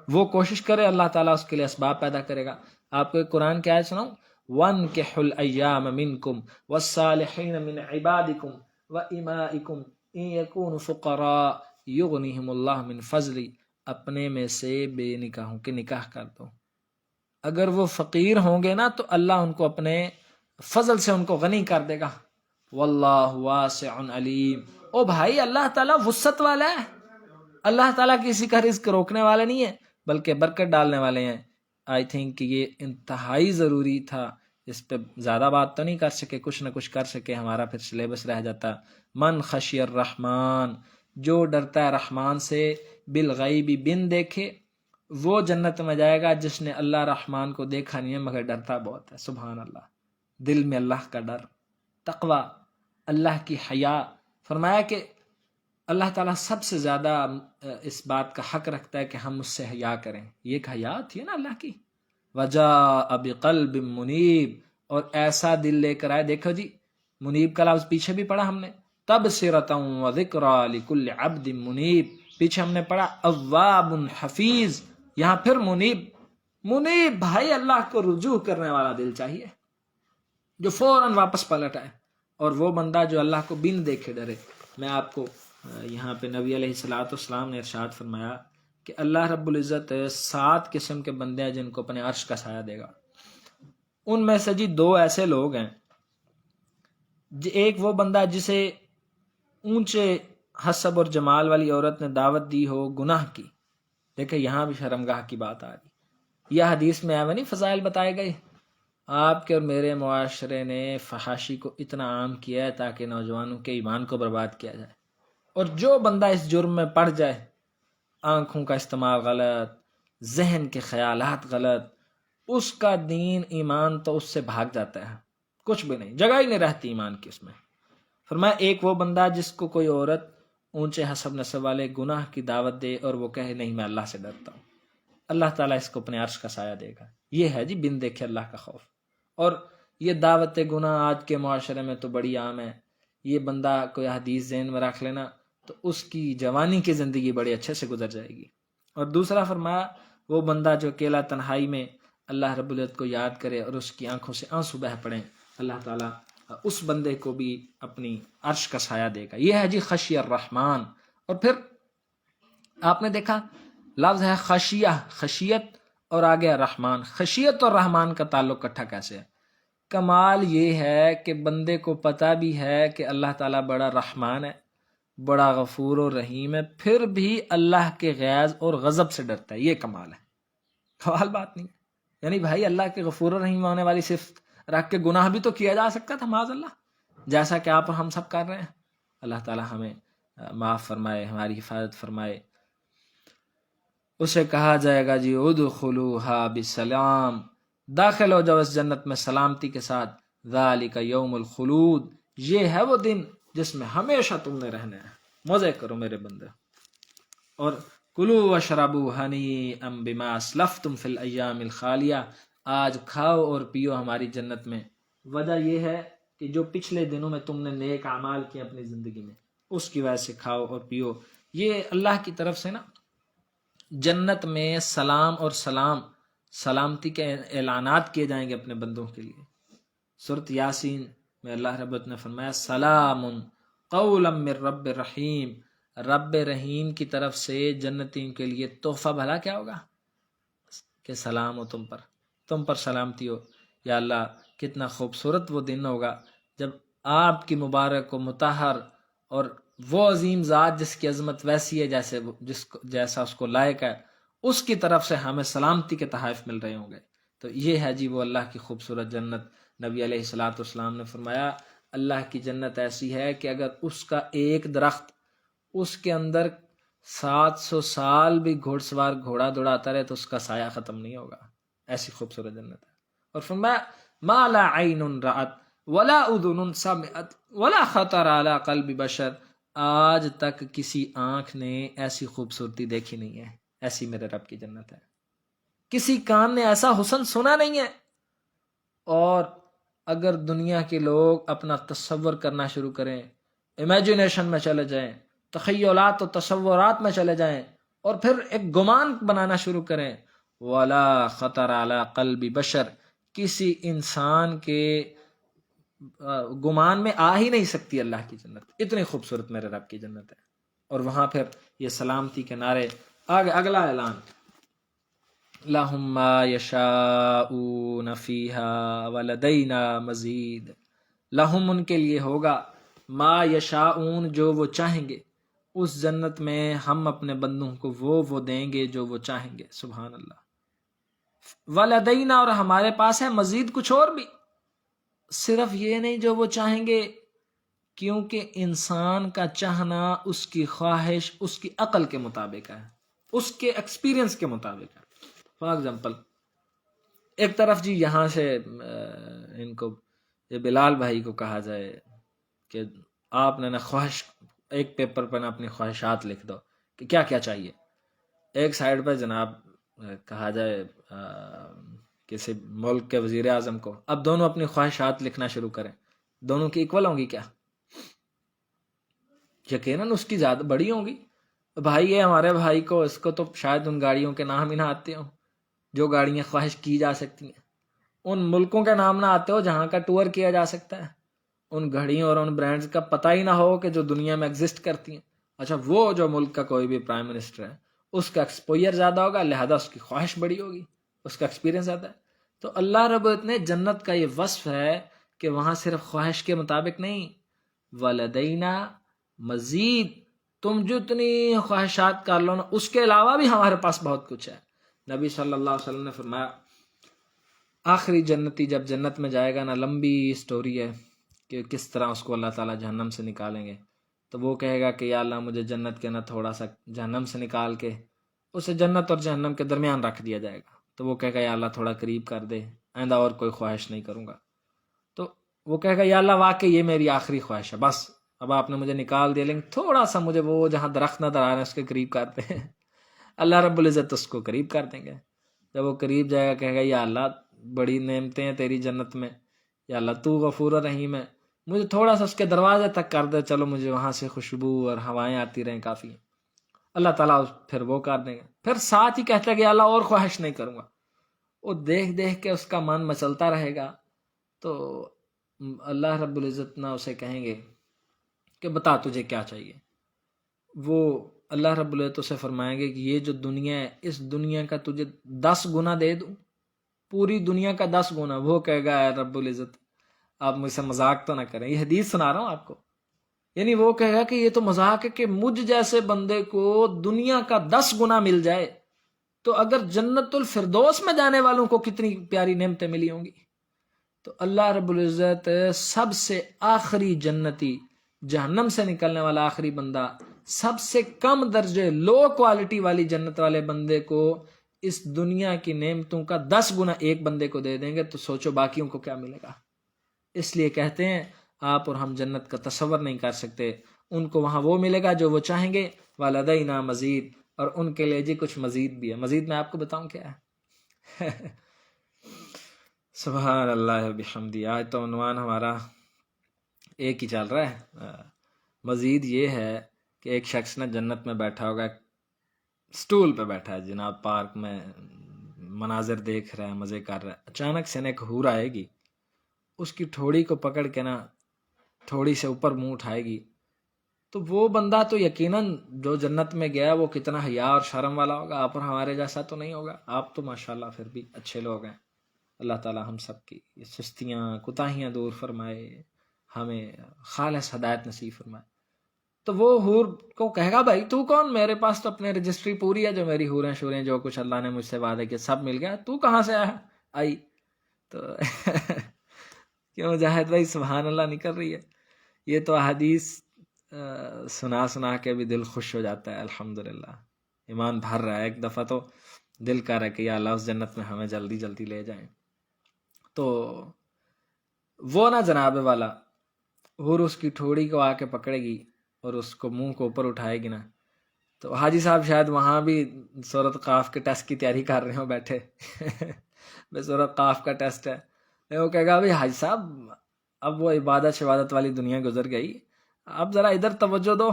وہ کوشش کرے، اللہ تعالیٰ اس کے لیے اسباب پیدا کرے گا. آپ کو ایک قرآن کی آیت سناؤں، وَانْكِحُوا الْأَيَّامَ مِنْكُمْ وَالصَّالِحِينَ مِنْ عِبَادِكُمْ وَإِمَائِكُمْ إِنْ يَكُونُوا فُقَرَاءَ يُغْنِهِمُ اللَّهُ مِنْ فَضْلِهِ، اپنے میں سے بے نکاحوں کے نکاح کر دو. اگر وہ فقیر ہوں گے نا تو اللہ ان کو اپنے فضل سے ان کو غنی کر دے گا. واللہ واسع علیم. او بھائی اللہ تعالیٰ وسعت والا ہے. اللہ تعالیٰ کسی کا رزق روکنے والا نہیں ہے، بلکہ برکت ڈالنے والے ہیں. آئی تھنک کہ یہ انتہائی ضروری تھا. اس پہ زیادہ بات تو نہیں کر سکے، کچھ نہ کچھ کر سکے، ہمارا پھر سلیبس رہ جاتا. من خشی الرحمن، جو ڈرتا ہے رحمان سے، بالغیب بن دیکھے، وہ جنت میں جائے گا. جس نے اللہ رحمان کو دیکھا نہیں ہے مگر ڈرتا بہت ہے. سبحان اللہ. دل میں اللہ کا ڈر، تقوی، اللہ کی حیا. فرمایا کہ اللہ تعالیٰ سب سے زیادہ اس بات کا حق رکھتا ہے کہ ہم اس سے حیا کریں. یہ ایک حیا تھی نا اللہ کی. وجاء بقلب منیب، اور ایسا دل لے کر آئے. دیکھو جی منیب کا لفظ پیچھے بھی پڑھا ہم نے، تبصرۃ وذکریٰ لکل عبد منیب. پیچھے ہم نے پڑھا اواب حفیظ، یہاں پھر منیب. منیب بھائی اللہ کو رجوع کرنے والا دل چاہیے، جو فوراً واپس پلٹ آئے. اور وہ بندہ جو اللہ کو بن دیکھے ڈرے. میں آپ کو یہاں پہ نبی علیہ الصلوۃ والسلام نے ارشاد فرمایا کہ اللہ رب العزت 7 قسم کے بندے ہیں جن کو اپنے عرش کا سایہ دے گا. ان میں سے جی 2 ایسے لوگ ہیں. ایک وہ بندہ جسے اونچے حسب اور جمال والی عورت نے دعوت دی ہو گناہ کی. دیکھیں یہاں بھی شرمگاہ کی بات آ رہی. یہ حدیث میں نہیں فضائل بتائے گئے. آپ کے اور میرے معاشرے نے فحاشی کو اتنا عام کیا ہے تاکہ نوجوانوں کے ایمان کو برباد کیا جائے. اور جو بندہ اس جرم میں پڑ جائے، آنکھوں کا استعمال غلط، ذہن کے خیالات غلط، اس کا دین ایمان تو اس سے بھاگ جاتا ہے. کچھ بھی نہیں، جگہ ہی نہیں رہتی ایمان کی اس میں. فرمایا ایک وہ بندہ جس کو کوئی عورت اونچے حسب نسب والے گناہ کی دعوت دے اور وہ کہے نہیں میں اللہ سے ڈرتا ہوں، اللہ تعالیٰ اس کو اپنے عرش کا سایہ دے گا. یہ ہے جی بن دیکھے اللہ کا خوف. اور یہ دعوت گناہ آج کے معاشرے میں تو بڑی عام ہے. یہ بندہ کوئی حدیث ذہن میں رکھ لینا تو اس کی جوانی کی زندگی بڑے اچھے سے گزر جائے گی۔ اور دوسرا فرمایا وہ بندہ جو اکیلا تنہائی میں اللہ رب العزت کو یاد کرے اور اس کی آنکھوں سے آنسو بہہ پڑیں، اللہ تعالیٰ اس بندے کو بھی اپنی عرش کا سایہ دے گا۔ یہ ہے جی خشی الرحمن۔ اور پھر آپ نے دیکھا لفظ ہے خشیہ، خشیت اور آگے رحمان۔ خشیت اور رحمان کا تعلق اکٹھا کیسے ہے؟ کمال یہ ہے کہ بندے کو پتہ بھی ہے کہ اللہ تعالیٰ بڑا رحمان ہے، بڑا غفور و رحیم ہے، پھر بھی اللہ کے غیظ اور غضب سے ڈرتا ہے۔ یہ کمال ہے، کمال بات نہیں ہے۔ یعنی بھائی اللہ کے غفور و رحیم ہونے والی صفت رکھ کے گناہ بھی تو کیا جا سکتا تھا معاذ اللہ، جیسا کہ آپ اور ہم سب کر رہے ہیں۔ اللہ تعالیٰ ہمیں معاف فرمائے، ہماری حفاظت فرمائے۔ اسے کہا جائے گا جی ادخلوها بسلام، داخل ہو جاؤ اس جنت میں سلامتی کے ساتھ۔ ذالک یوم الخلود، یہ ہے وہ دن جس میں ہمیشہ تم نے رہنا ہے، مزے کرو میرے بندے۔ اور کلوا واشربوا ہنیئا بما اسلفتم فی الایام الخالیہ، آج کھاؤ اور پیو ہماری جنت میں۔ وجہ یہ ہے کہ جو پچھلے دنوں میں تم نے نیک اعمال کیے اپنی زندگی میں، اس کی وجہ سے کھاؤ اور پیو۔ یہ اللہ کی طرف سے نا جنت میں سلام اور سلامتی کے اعلانات کیے جائیں گے اپنے بندوں کے لیے۔ سورۃ یاسین میں اللہ رب العزت نے فرمایا سلام قولا من رب رحیم، رب رحیم کی طرف سے جنتیوں کے لیے تحفہ بھلا کیا ہوگا کہ سلام ہو تم پر سلامتی ہو۔ یا اللہ کتنا خوبصورت وہ دن ہوگا جب آپ کی مبارک و مطہر اور وہ عظیم ذات جس کی عظمت ویسی ہے جیسا اس کو لائق ہے، اس کی طرف سے ہمیں سلامتی کے تحائف مل رہے ہوں گے۔ تو یہ ہے جی وہ اللہ کی خوبصورت جنت۔ نبی علیہ الصلوۃ والسلام نے فرمایا اللہ کی جنت ایسی ہے کہ اگر اس کا ایک درخت اس کے اندر 700 سال بھی گھوڑ سوار گھوڑا دوڑاتا رہے تو اس کا سایہ ختم نہیں ہوگا، ایسی خوبصورت جنت ہے۔ اور فرمایا ما لا عین رأت ولا اذن سمعت ولا خطر علی قلب بشر، آج تک کسی آنکھ نے ایسی خوبصورتی دیکھی نہیں ہے، ایسی میرے رب کی جنت ہے۔ کسی کان نے ایسا حسن سنا نہیں ہے۔ اور اگر دنیا کے لوگ اپنا تصور کرنا شروع کریں، امیجنیشن میں چلے جائیں، تخیلات و تصورات میں چلے جائیں، اور پھر ایک گمان بنانا شروع کریں، ولا خطر علی قلب بشر، کسی انسان کے گمان میں آ ہی نہیں سکتی اللہ کی جنت، اتنی خوبصورت میرے رب کی جنت ہے۔ اور وہاں پھر یہ سلامتی کے نعرے، آگے اگلا اعلان لَهُمْ مَا يَشَاءُونَ فِيهَا وَلَدَيْنَا مَزِيدٌ، لہم ان کے لیے ہوگا ما یشاءون جو وہ چاہیں گے، اس جنت میں ہم اپنے بندوں کو وہ دیں گے جو وہ چاہیں گے۔ سبحان اللہ۔ وَلَدَيْنَا، اور ہمارے پاس ہے مزید کچھ اور بھی، صرف یہ نہیں جو وہ چاہیں گے، کیونکہ انسان کا چاہنا اس کی خواہش اس کی عقل کے مطابق ہے، اس کے ایکسپیرینس کے مطابق ہے۔ فار ایگزامپل ایک طرف جی یہاں سے ان کو یہ بلال بھائی کو کہا جائے کہ آپ نے نا خواہش ایک پیپر پر نا اپنی خواہشات لکھ دو کہ کیا کیا چاہیے، ایک سائڈ پہ جناب کہا جائے کسی ملک کے وزیر اعظم کو اب دونوں اپنی خواہشات لکھنا شروع کریں، دونوں کی ایکول ہوں گی کیا؟ یقیناً اس کی زیادہ بڑی ہوں گی۔ بھائی یہ ہمارے بھائی کو اس کو تو شاید ان گاڑیوں کے نام ہی نہ آتے ہوں جو گاڑیاں خواہش کی جا سکتی ہیں، ان ملکوں کے نام نہ آتے ہو جہاں کا ٹور کیا جا سکتا ہے، ان گھڑیوں اور ان برانڈز کا پتہ ہی نہ ہو کہ جو دنیا میں ایگزسٹ کرتی ہیں۔ اچھا وہ جو ملک کا کوئی بھی پرائم منسٹر ہے اس کا ایکسپوئر زیادہ ہوگا، لہذا اس کی خواہش بڑی ہوگی، اس کا ایکسپیرینس زیادہ ہے۔ تو اللہ رب نے جنت کا یہ وصف ہے کہ وہاں صرف خواہش کے مطابق نہیں، ولدینا مزید، تم جتنی خواہشات کر لو نا اس کے علاوہ بھی ہمارے پاس بہت کچھ ہے۔ نبی صلی اللہ علیہ وسلم نے فرمایا آخری جنتی جب جنت میں جائے گا نا، لمبی سٹوری ہے کہ کس طرح اس کو اللہ تعالیٰ جہنم سے نکالیں گے، تو وہ کہے گا کہ یا اللہ مجھے جنت کے نا تھوڑا سا جہنم سے نکال کے اسے جنت اور جہنم کے درمیان رکھ دیا جائے گا، تو وہ کہے گا یا اللہ تھوڑا قریب کر دے، آئندہ اور کوئی خواہش نہیں کروں گا۔ تو وہ کہے گا یا اللہ واقعی یہ میری آخری خواہش ہے، بس اب آپ نے مجھے نکال دیا، لیکن تھوڑا سا مجھے وہ جہاں درخت نظر آ رہے ہیں اس کے قریب کرتے ہیں۔ اللہ رب العزت اس کو قریب کر دیں گے۔ جب وہ قریب جائے گا کہے گا یا اللہ بڑی نعمتیں ہیں تیری جنت میں، یا اللہ تو غفور رحیم ہے، مجھے تھوڑا سا اس کے دروازے تک کر دے، چلو مجھے وہاں سے خوشبو اور ہوائیں آتی رہیں کافی، اللہ تعالیٰ پھر وہ کر دیں گے۔ پھر ساتھ ہی کہتا ہے کہ اللہ اور خواہش نہیں کروں گا، وہ دیکھ دیکھ کے اس کا من مچلتا رہے گا، تو اللہ رب العزت نہ اسے کہیں گے کہ بتا تجھے کیا چاہیے، وہ اللہ رب العزت اسے فرمائیں گے کہ یہ جو دنیا ہے، اس دنیا کا تجھے 10 گنا دے دوں، پوری دنیا کا 10 گنا۔ وہ کہے گا اے رب العزت آپ مجھ سے مذاق تو نہ کریں، یہ حدیث سنا رہا ہوں آپ کو، یعنی وہ کہے گا کہ یہ تو مذاق ہے کہ مجھ جیسے بندے کو دنیا کا 10 گنا مل جائے، تو اگر جنت الفردوس میں جانے والوں کو کتنی پیاری نعمتیں ملی ہوں گی۔ تو اللہ رب العزت سب سے آخری جنتی، جہنم سے نکلنے والا آخری بندہ، سب سے کم درجے لو کوالٹی والی جنت والے بندے کو اس دنیا کی نعمتوں کا 10 گنا ایک بندے کو دے دیں گے، تو سوچو باقیوں کو کیا ملے گا۔ اس لیے کہتے ہیں آپ اور ہم جنت کا تصور نہیں کر سکتے، ان کو وہاں وہ ملے گا جو وہ چاہیں گے، وَلَدَيْنَا مزید، اور ان کے لیے جی کچھ مزید بھی ہے۔ مزید میں آپ کو بتاؤں کیا ہے؟ سبحان اللہ بحمدی۔ آج تو عنوان ہمارا ایک ہی چل رہا ہے۔ مزید یہ ہے کہ ایک شخص نے جنت میں بیٹھا ہوگا، سٹول پہ بیٹھا ہے جناب، پارک میں مناظر دیکھ رہا ہے، مزے کر رہا ہے، اچانک سے ایک حور آئے گی، اس کی ٹھوڑی کو پکڑ کے نا تھوڑی سے اوپر منہ اٹھائے گی، تو وہ بندہ تو یقیناً جو جنت میں گیا وہ کتنا حیا اور شرم والا ہوگا، آپ اور ہمارے جیسا تو نہیں ہوگا۔ آپ تو ماشاءاللہ پھر بھی اچھے لوگ ہیں، اللہ تعالیٰ ہم سب کی یہ سستیاں کوتاہیاں دور فرمائے، ہمیں خالص ہدایت نصیب فرمائے۔ تو وہ حور کو کہے گا بھائی تو کون، میرے پاس تو اپنے رجسٹری پوری ہے، جو میری حوریں شوریں جو کچھ اللہ نے مجھ سے وعدے کیا سب مل گیا، تو کہاں سے آئی؟ تو کیوں مجاہد بھائی سبحان اللہ نکل رہی ہے؟ یہ تو احادیث سنا سنا کے بھی دل خوش ہو جاتا ہے، الحمدللہ ایمان بھر رہا ہے۔ ایک دفعہ تو دل کر رہا ہے کہ یا اللہ اس جنت میں ہمیں جلدی جلدی لے جائیں۔ تو وہ نا جناب والا حور اس کی ٹھوڑی کو آ کے پکڑے گی اور اس کو منہ کو اوپر اٹھائے گی نا، تو حاجی صاحب شاید وہاں بھی سورۃ قاف کے ٹیسٹ کی تیاری کر رہے ہوں بیٹھے بے سورۃ قاف کا ٹیسٹ ہے، وہ کہے گا بھائی حاجی صاحب اب وہ عبادت شبادت والی دنیا گزر گئی، اب ذرا ادھر توجہ دو،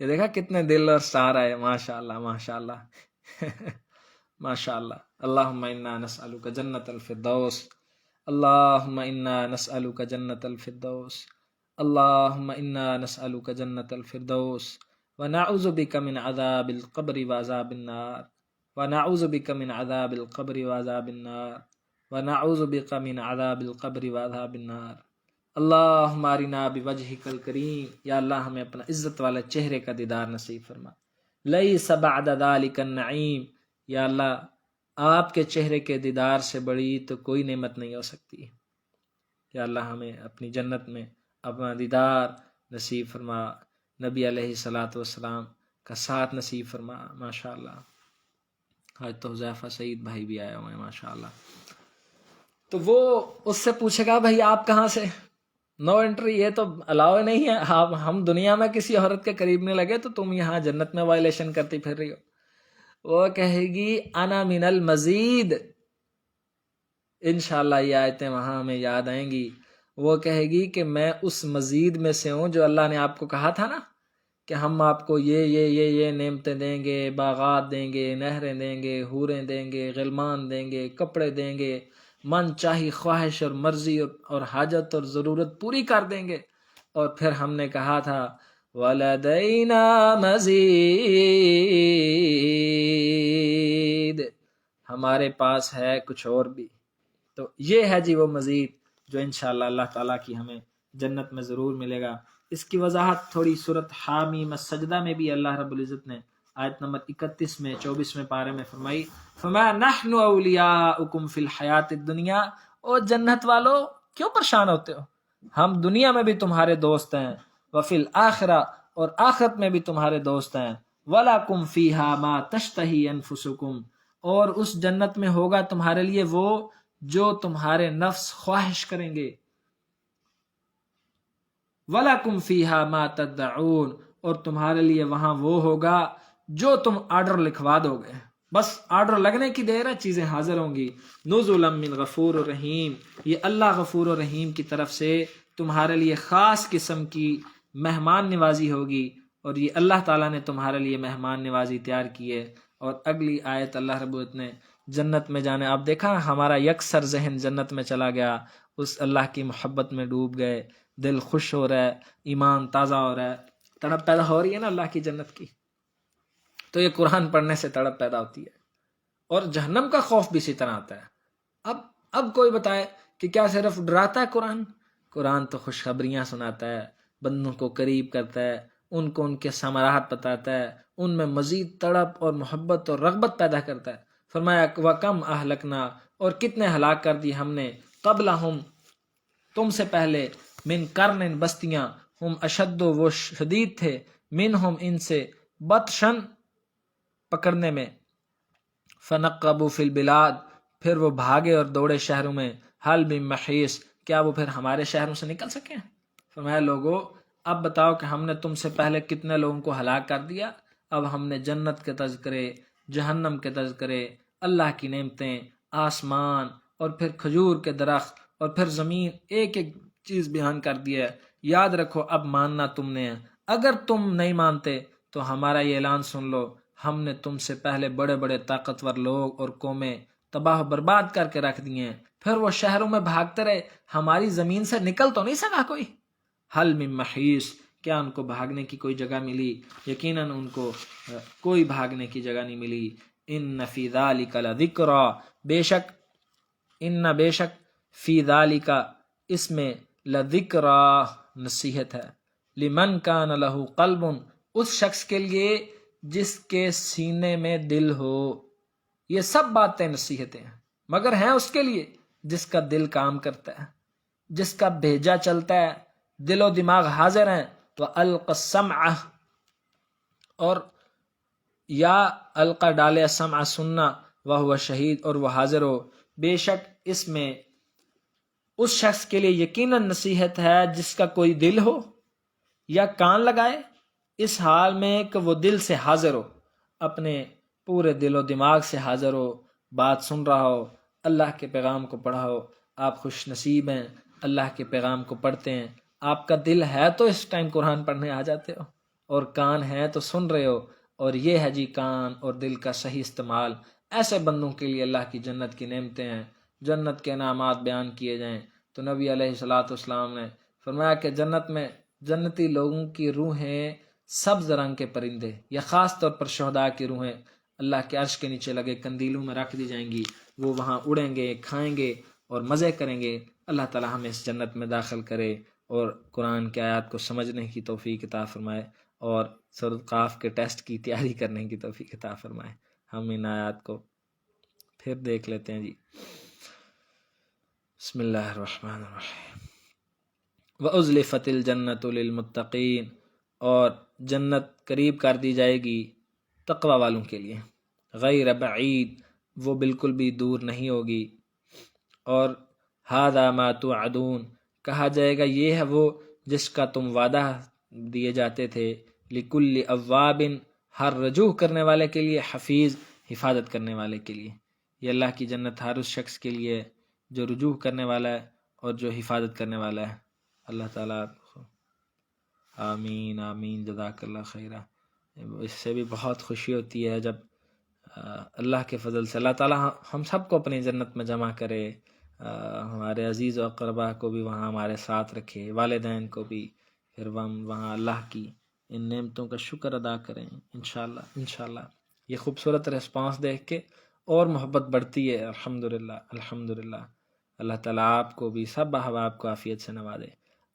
یہ دیکھا کتنے دل اور سٹار آئے، ماشاء اللہ ماشاء اللہ ماشاء اللہ۔ اللہم انا نسألک جنت الفردوس، اللہم انا نسألک جنت الفردوس، اللہم انا نسألک جنت الفردوس، ونعوذ بک من عذاب القبر وعذاب النار، ونعوذ بک من عذاب القبر وعذاب النار، ونعوذ بک من عذاب القبر وعذاب النار۔ اللہم ارنا بوجہک الکریم، یا اللہ ہمیں اپنا عزت والا چہرے کا دیدار نصیب فرما۔ لیس بعد ذلک النعیم، یا اللہ آپ کے چہرے کے دیدار سے بڑی تو کوئی نعمت نہیں ہو سکتی، یا اللہ ہمیں اپنی جنت میں اپنا دیدار نصیب فرما، نبی علیہ الصلاۃ والسلام کا ساتھ نصیب فرما۔ ماشاء اللہ آج تو حذیفہ سعید بھائی بھی آئے ہوئے ہیں ماشاء اللہ۔ تو وہ اس سے پوچھے گا بھائی آپ کہاں سے، نو انٹری، یہ تو الاؤ نہیں ہے، آپ ہم دنیا میں کسی عورت کے قریب نہیں لگے تو تم یہاں جنت میں وائلیشن کرتی پھر رہی ہو۔ وہ کہے گی انا من المزید، انشاءاللہ یہ آیتیں وہاں ہمیں یاد آئیں گی۔ وہ کہے گی کہ میں اس مزید میں سے ہوں جو اللہ نے آپ کو کہا تھا نا کہ ہم آپ کو یہ نعمتیں دیں گے، باغات دیں گے، نہریں دیں گے، حوریں دیں گے، غلمان دیں گے، کپڑے دیں گے، من چاہی خواہش اور مرضی اور حاجت اور ضرورت پوری کر دیں گے۔ اور پھر ہم نے کہا تھا وَلَدَيْنَا مَزِيد، ہمارے پاس ہے کچھ اور بھی۔ تو یہ ہے جی وہ مزید جو انشاءاللہ اللہ تعالیٰ کی ہمیں جنت میں ضرور ملے گا۔ اس کی وضاحت تھوڑی سورۃ حامیم السجدہ میں بھی اللہ رب العزت نے آیت نمبر 31 میں 24ویں پارے میں فرمائی، فَمَا نَحْنُ أَوْلِيَاؤُكُمْ فِي الْحَيَاةِ الدُّنْيَا، او جنت والو کیوں پریشان ہوتے ہو، ہم دنیا میں بھی تمہارے دوست ہیں، وَفِي الْآخِرَةِ، اور آخرت میں بھی تمہارے دوست ہیں، وَلَكُمْ فِيهَا مَا تَشْتَهِي أَنفُسُكُمْ، اور اس جنت میں ہوگا تمہارے لیے وہ جو تمہارے نفس خواہش کریں گے، وَلَكُمْ فِيهَا مَا تَدَّعُونَ، اور تمہارے لیے وہاں وہ ہوگا جو تم آرڈر لکھوا دو گے، بس آرڈر لگنے کی دیر ہے، چیزیں حاضر ہوں گی۔ نُزُلًا مِّن غفور الرحیم، یہ اللہ غفور الرحیم کی طرف سے تمہارے لیے خاص قسم کی مہمان نوازی ہوگی، اور یہ اللہ تعالیٰ نے تمہارے لیے مہمان نوازی تیار کی ہے۔ اور اگلی آیت اللہ رب العزت نے جنت میں جانے، آپ دیکھا ہمارا یکسر ذہن جنت میں چلا گیا، اس اللہ کی محبت میں ڈوب گئے، دل خوش ہو رہا ہے، ایمان تازہ ہو رہا ہے، تڑپ پیدا ہو رہی ہے نا اللہ کی جنت کی۔ تو یہ قرآن پڑھنے سے تڑپ پیدا ہوتی ہے، اور جہنم کا خوف بھی اسی طرح آتا ہے۔ اب کوئی بتائے کہ کیا صرف ڈراتا ہے قرآن؟ قرآن تو خوشخبریاں سناتا ہے، بندوں کو قریب کرتا ہے، ان کو ان کے ثمرات بتاتا ہے، ان میں مزید تڑپ اور محبت اور رغبت پیدا کرتا ہے۔ فرمایا وَكَمْ أَهْلَكْنَا، اور کتنے ہلاک کر دی ہم نے، قبلہم تم سے پہلے، من قرن بستیاں، ہم اشد، وہ شدید تھے، منہم ان سے، بطشن پکڑنے میں، فنقبوا فی البلاد، پھر وہ بھاگے اور دوڑے شہروں میں، حل من محیص، کیا وہ پھر ہمارے شہروں سے نکل سکے؟ فرمایا لوگو اب بتاؤ کہ ہم نے تم سے پہلے کتنے لوگوں کو ہلاک کر دیا، اب ہم نے جنت کے تذکرے، جہنم کے تذکرے، اللہ کی نعمتیں، آسمان، اور پھر کھجور کے درخت، اور پھر زمین، ایک ایک چیز بیان کر دی ہے۔ یاد رکھو اب ماننا تم نے ہے، اگر تم نہیں مانتے تو ہمارا یہ اعلان سن لو، ہم نے تم سے پہلے بڑے بڑے طاقتور لوگ اور قومیں تباہ و برباد کر کے رکھ دیے ہیں، پھر وہ شہروں میں بھاگتے رہے، ہماری زمین سے نکل تو نہیں سکا کوئی؟ حل من محیص، کیا ان کو بھاگنے کی کوئی جگہ ملی؟ یقیناً ان کو کوئی بھاگنے کی جگہ نہیں ملی۔ ان فی ذالک لذکرا، بے شک فی ذالک، اس میں، لذکرا، نصیحت ہے، لمن کان لہ قلب، اس شخص کے لیے جس کے سینے میں دل ہو۔ یہ سب باتیں نصیحتیں ہیں، مگر ہیں اس کے لیے جس کا دل کام کرتا ہے، جس کا بھیجا چلتا ہے، دل و دماغ حاضر ہیں۔ تو الق السمع، اور یا القا ڈالے، سمع سننا، وہ شہید، اور وہ حاضر ہو۔ بے شک اس میں اس شخص کے لیے یقیناً نصیحت ہے جس کا کوئی دل ہو یا کان لگائے، اس حال میں کہ وہ دل سے حاضر ہو، اپنے پورے دل و دماغ سے حاضر ہو، بات سن رہا ہو، اللہ کے پیغام کو پڑھا ہو۔ آپ خوش نصیب ہیں، اللہ کے پیغام کو پڑھتے ہیں، آپ کا دل ہے تو اس ٹائم قرآن پڑھنے آ جاتے ہو، اور کان ہے تو سن رہے ہو، اور یہ ہے جی کان اور دل کا صحیح استعمال۔ ایسے بندوں کے لیے اللہ کی جنت کی نعمتیں ہیں، جنت کے انعامات بیان کیے جائیں تو نبی علیہ الصلاۃ والسلام نے فرمایا کہ جنت میں جنتی لوگوں کی روحیں سبز رنگ کے پرندے، یا خاص طور پر شہداء کی روحیں اللہ کے عرش کے نیچے لگے قندیلوں میں رکھ دی جائیں گی، وہ وہاں اڑیں گے، کھائیں گے اور مزے کریں گے۔ اللہ تعالی ہمیں اس جنت میں داخل کرے، اور قرآن کی آیات کو سمجھنے کی توفیق عطا فرمائے، اور سورۃ قاف کے ٹیسٹ کی تیاری کرنے کی توفیق عطا فرمائے۔ ہم ان آیات کو پھر دیکھ لیتے ہیں جی۔ بسم اللہ الرحمن الرحیم۔ وَأُزْلِفَتِ الْجَنَّةُ لِلْمُتَّقِينَ، اور جنت قریب کر دی جائے گی تقوی والوں کے لیے، غیر بعید، وہ بالکل بھی دور نہیں ہوگی، اور هَذَا مَا تُوعَدُونَ، کہا جائے گا یہ ہے وہ جس کا تم وعدہ دیے جاتے تھے، لِكُلِّ أَوَّابٍ، ہر رجوع کرنے والے کے لیے، حفیظ، حفاظت کرنے والے کے لیے۔ یہ اللہ کی جنت ہر اس شخص کے لیے جو رجوع کرنے والا ہے اور جو حفاظت کرنے والا ہے۔ اللہ تعالیٰ آمین آمین، جزاک اللہ خیرہ۔ اس سے بھی بہت خوشی ہوتی ہے جب اللہ کے فضل سے اللہ تعالیٰ ہم سب کو اپنی جنت میں جمع کرے، ہمارے عزیز و اقربا کو بھی وہاں ہمارے ساتھ رکھے، والدین کو بھی، پھر ہم وہاں اللہ کی ان نعمتوں کا شکر ادا کریں انشاءاللہ انشاءاللہ۔ یہ خوبصورت ریسپانس دیکھ کے اور محبت بڑھتی ہے، الحمدللہ الحمدللہ۔ اللہ تعالیٰ آپ کو بھی، سب احباب کو عافیت سے نوازے۔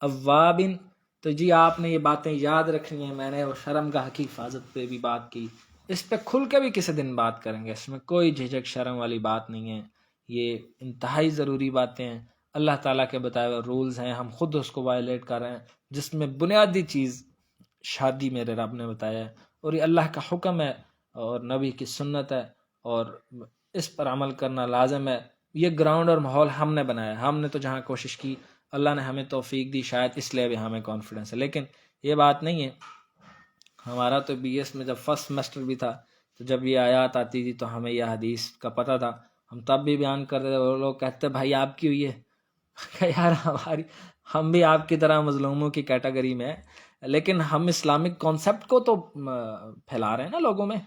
اوابن، تو جی آپ نے یہ باتیں یاد رکھنی ہیں، میں نے وہ شرمگاہ کی حفاظت پہ بھی بات کی، اس پہ کھل کے بھی کسی دن بات کریں گے، اس میں کوئی جھجک شرم والی بات نہیں ہے، یہ انتہائی ضروری باتیں ہیں، اللہ تعالیٰ کے بتائے ہوئے رولز ہیں، ہم خود اس کو وائلیٹ کر رہے ہیں، جس میں بنیادی چیز شادی میرے رب نے بتایا ہے، اور یہ اللہ کا حکم ہے اور نبی کی سنت ہے، اور اس پر عمل کرنا لازم ہے۔ یہ گراؤنڈ اور ماحول ہم نے بنایا، ہم نے تو جہاں کوشش کی، اللہ نے ہمیں توفیق دی، شاید اس لیے بھی ہمیں کانفیڈنس ہے، لیکن یہ بات نہیں ہے۔ ہمارا تو بی ایس میں جب فرسٹ سیمسٹر بھی تھا تو جب یہ آیات آتی تھی تو ہمیں یہ حدیث کا پتہ تھا، ہم تب بھی بیان کر رہے تھے، وہ لوگ کہتے بھائی آپ کی ہوئی ہے، کہ یار ہم بھی آپ کی طرح مظلوموں کی کیٹیگری میں ہیں، لیکن ہم اسلامک کانسیپٹ کو تو پھیلا رہے ہیں نا لوگوں میں،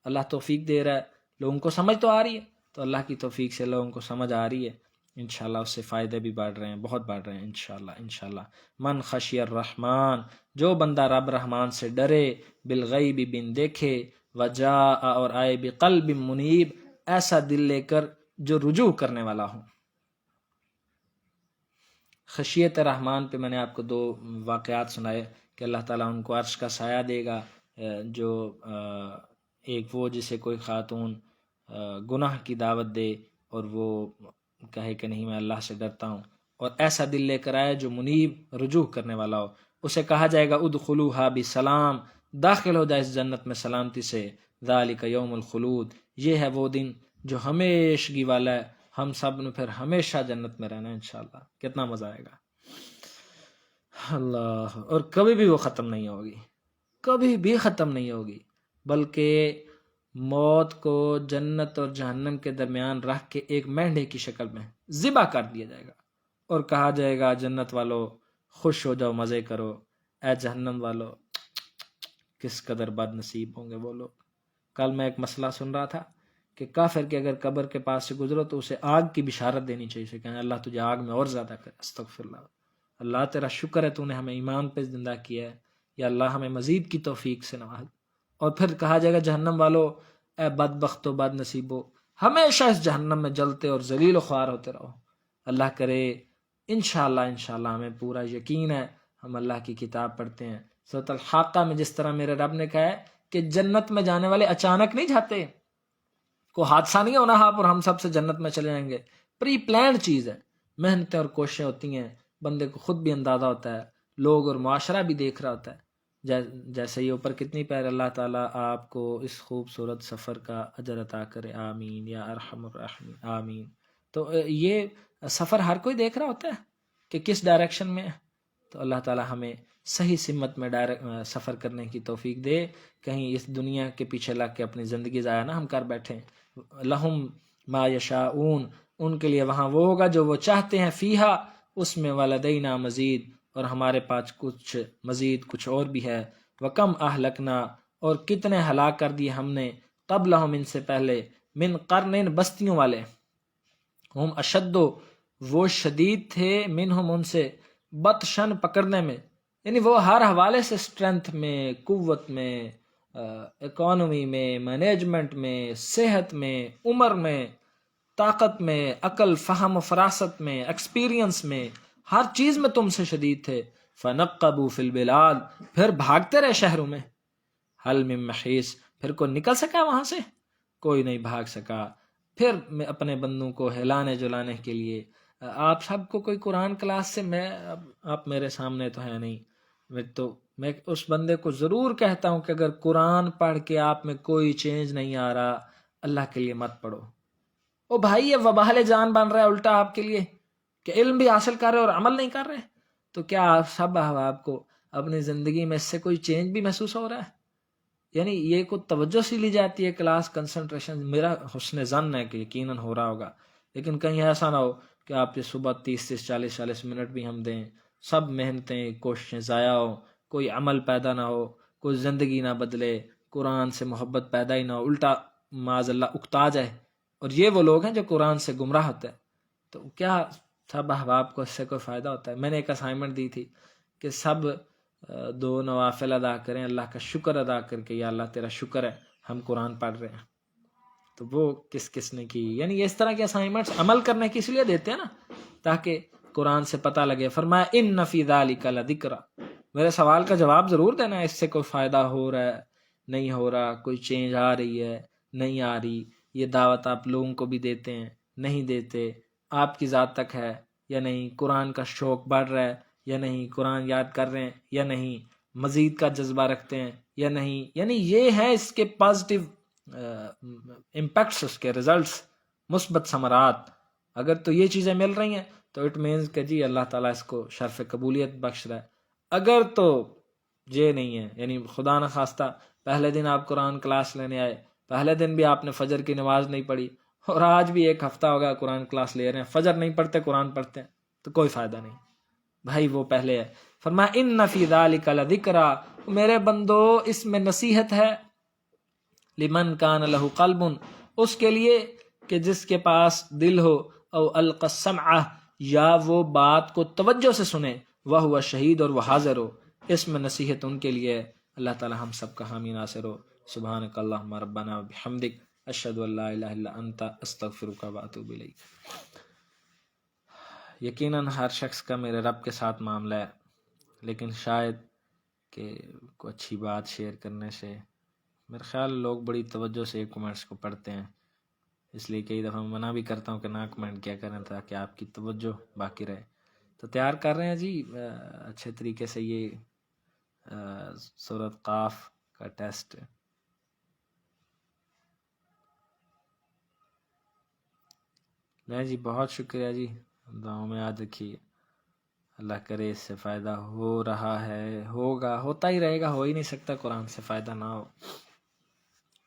اللہ توفیق دے رہا ہے، لوگوں کو سمجھ تو آ رہی ہے، تو اللہ کی توفیق سے لوگوں کو سمجھ آ رہی ہے، انشاءاللہ اس سے فائدے بھی بڑھ رہے ہیں، بہت بڑھ رہے ہیں انشاءاللہ۔ من خشی الرحمن، جو بندہ رب رحمان سے ڈرے، بالغیب بن دیکھے، وجاء اور آئے بقلب منیب، ایسا دل لے کر جو رجوع کرنے والا ہوں۔ خشیت رحمان پہ میں نے آپ کو 2 واقعات سنائے کہ اللہ تعالیٰ ان کو عرش کا سایہ دے گا، جو ایک وہ جسے کوئی خاتون گناہ کی دعوت دے اور وہ کہے کہ نہیں میں اللہ سے ڈرتا ہوں، اور ایسا دل لے کر آئے جو منیب رجوع کرنے والا ہو، اسے کہا جائے گا ادخلوها بسلام، داخل ہو جائے اس جنت میں سلامتی سے، ذالک یوم الخلود، یہ ہے وہ دن جو ہمیشگی والا ہے، ہم سب نے پھر ہمیشہ جنت میں رہنا ہے انشاءاللہ، کتنا مزہ آئے گا اللہ، اور کبھی بھی وہ ختم نہیں ہوگی، کبھی بھی ختم نہیں ہوگی، بلکہ موت کو جنت اور جہنم کے درمیان رکھ کے ایک مینڈے کی شکل میں ذبح کر دیا جائے گا اور کہا جائے گا جنت والو خوش ہو جاؤ، مزے کرو، اے جہنم والو کس قدر بد نصیب ہوں گے وہ لوگ۔ کل میں ایک مسئلہ سن رہا تھا کہ کافر کے اگر قبر کے پاس سے گزرو تو اسے آگ کی بشارت دینی چاہیے، اسے کہنا اللہ تجھے آگ میں اور زیادہ کرے، استغفر اللہ، اللہ تیرا شکر ہے تو نے ہمیں ایمان پہ زندہ کیا ہے، یا اللہ ہمیں مزید کی توفیق سے نواز۔ اور پھر کہا جائے گا جہنم والو اے بدبختو بد نصیبو، ہمیشہ اس جہنم میں جلتے اور ذلیل و خوار ہوتے رہو۔ اللہ کرے انشاءاللہ ہمیں پورا یقین ہے، ہم اللہ کی کتاب پڑھتے ہیں، سورۃ الحاقہ میں جس طرح میرے رب نے کہا ہے کہ جنت میں جانے والے اچانک نہیں جاتے، کوئی حادثہ نہیں ہونا آپ اور ہم سب سے جنت میں چلے جائیں گے، پری پلانڈ چیز ہے، محنتیں اور کوششیں ہوتی ہیں، بندے کو خود بھی اندازہ ہوتا ہے، لوگ اور معاشرہ بھی دیکھ رہا ہوتا ہے، جیسے یہ اوپر کتنی پیر اللہ تعالیٰ آپ کو اس خوبصورت سفر کا اجر عطا کرے، آمین یا ارحم الراحمین، آمین۔ تو یہ سفر ہر کوئی دیکھ رہا ہوتا ہے کہ کس ڈائریکشن میں ہے، تو اللہ تعالیٰ ہمیں صحیح سمت میں سفر کرنے کی توفیق دے، کہیں اس دنیا کے پیچھے لگ کے اپنی زندگی ضائع نہ ہم کر بیٹھیں۔ لہم ما یشاؤون، ان کے لیے وہاں وہ ہوگا جو وہ چاہتے ہیں، فیہا اس میں، ولدینا مزید، اور ہمارے پاس کچھ مزید کچھ اور بھی ہے، وکم اہلکنا، اور کتنے ہلاک کر دیے ہم نے، قبلہم ان سے پہلے، من قرن بستیوں والے، ہم اشدو وہ شدید تھے، منہم ان سے، بطشن پکڑنے میں، یعنی وہ ہر حوالے سے اسٹرینتھ میں، قوت میں، اکانومی میں، مینجمنٹ میں، صحت میں، عمر میں، طاقت میں، عقل فہم و فراست میں، ایکسپیرینس میں، ہر چیز میں تم سے شدید تھے۔ فنقبوا فی البلاد، پھر بھاگتے رہے شہروں میں، حل من محیص، پھر کوئی نکل سکا وہاں سے؟ کوئی نہیں بھاگ سکا۔ پھر میں اپنے بندوں کو ہلانے جلانے کے لیے، آپ سب کو کوئی قرآن کلاس سے، میں آپ میرے سامنے تو ہے نہیں، میں اس بندے کو ضرور کہتا ہوں کہ اگر قرآن پڑھ کے آپ میں کوئی چینج نہیں آ رہا، اللہ کے لیے مت پڑھو۔ او بھائی یہ وبال جان بن رہا ہے الٹا آپ کے لیے کہ علم بھی حاصل کر رہے اور عمل نہیں کر رہے، تو کیا آپ سب احباب کو اپنی زندگی میں اس سے کوئی چینج بھی محسوس ہو رہا ہے؟ یعنی یہ کو توجہ سی لی جاتی ہے کلاس، کنسنٹریشن، میرا حسن ظن ہے کہ یقیناً ہو رہا ہوگا، لیکن کہیں ایسا نہ ہو کہ آپ یہ صبح 30 40 منٹ بھی ہم دیں، سب محنتیں کوششیں ضائع ہو، کوئی عمل پیدا نہ ہو، کوئی زندگی نہ بدلے، قرآن سے محبت پیدا ہی نہ ہو، الٹا معاذ اللہ اکتا جائے، اور یہ وہ لوگ ہیں جو قرآن سے گمراہ ہوتے ہیں، تو کیا سب احباب کو اس سے کوئی فائدہ ہوتا ہے؟ میں نے ایک اسائنمنٹ دی تھی کہ سب 2 نوافل ادا کریں، اللہ کا شکر ادا کر کے، یا اللہ تیرا شکر ہے ہم قرآن پڑھ رہے ہیں، تو وہ کس نے کی؟ یعنی اس طرح کے اسائنمنٹس عمل کرنے کی اس لیے دیتے ہیں نا تاکہ قرآن سے پتہ لگے۔ فرمایا ان فی ذلک لذکر، میرے سوال کا جواب ضرور دینا، اس سے کوئی فائدہ ہو رہا ہے نہیں ہو رہا، کوئی چینج آ رہی ہے نہیں آ رہی، یہ دعوت آپ لوگوں کو بھی دیتے ہیں نہیں دیتے، آپ کی ذات تک ہے یا نہیں، قرآن کا شوق بڑھ رہا ہے یا نہیں، قرآن یاد کر رہے ہیں یا نہیں، مزید کا جذبہ رکھتے ہیں یا نہیں، یعنی یہ ہے اس کے پازیٹیو امپیکٹس، اس کے ریزلٹس، مثبت ثمرات۔ اگر تو یہ چیزیں مل رہی ہیں تو اٹ مینز کہ جی اللہ تعالیٰ اس کو شرف قبولیت بخش رہا ہے۔ اگر تو یہ نہیں ہے، یعنی خدا نہ خواستہ پہلے دن آپ قرآن کلاس لینے آئے، پہلے دن بھی آپ نے فجر کی نماز نہیں پڑھی، اور آج بھی 1 ہفتہ ہو گیا قرآن کلاس لے رہے ہیں، فجر نہیں پڑھتے قرآن پڑھتے ہیں، تو کوئی فائدہ نہیں بھائی، وہ پہلے ہے۔ فرمایا ان فی ذلک لذکرا، میرے بندو اس میں نصیحت ہے، لمن کان لہ قلب، اس کے لیے کہ جس کے پاس دل ہو، او القى السمع، یا وہ بات کو توجہ سے سنے، وہو شہید، اور وہ حاضر ہو، اس میں نصیحت ان کے لیے ہے۔ اللہ تعالی ہم سب کا حامی ناصر ہو۔ سبحانک اللہم ربنا وبحمدک، اشہد ان لا الہ الا انت، استغفرک واتوب الیک۔ یقیناً ہر شخص کا میرے رب کے ساتھ معاملہ ہے، لیکن شاید کہ کوئی اچھی بات شیئر کرنے سے، میرے خیال لوگ بڑی توجہ سے کمنٹس کو پڑھتے ہیں، اس لیے کئی دفعہ منع بھی کرتا ہوں کہ نہ کمنٹ کیا کریں تاکہ آپ کی توجہ باقی رہے۔ تو تیار کر رہے ہیں جی اچھے طریقے سے یہ سورۃ قاف کا ٹیسٹ۔ نہیں جی، بہت شکریہ جی، دعاؤں میں یاد رکھیے، اللہ کرے اس سے فائدہ ہو رہا ہے، ہوگا، ہوتا ہی رہے گا، ہو ہی نہیں سکتا قرآن سے فائدہ نہ ہو،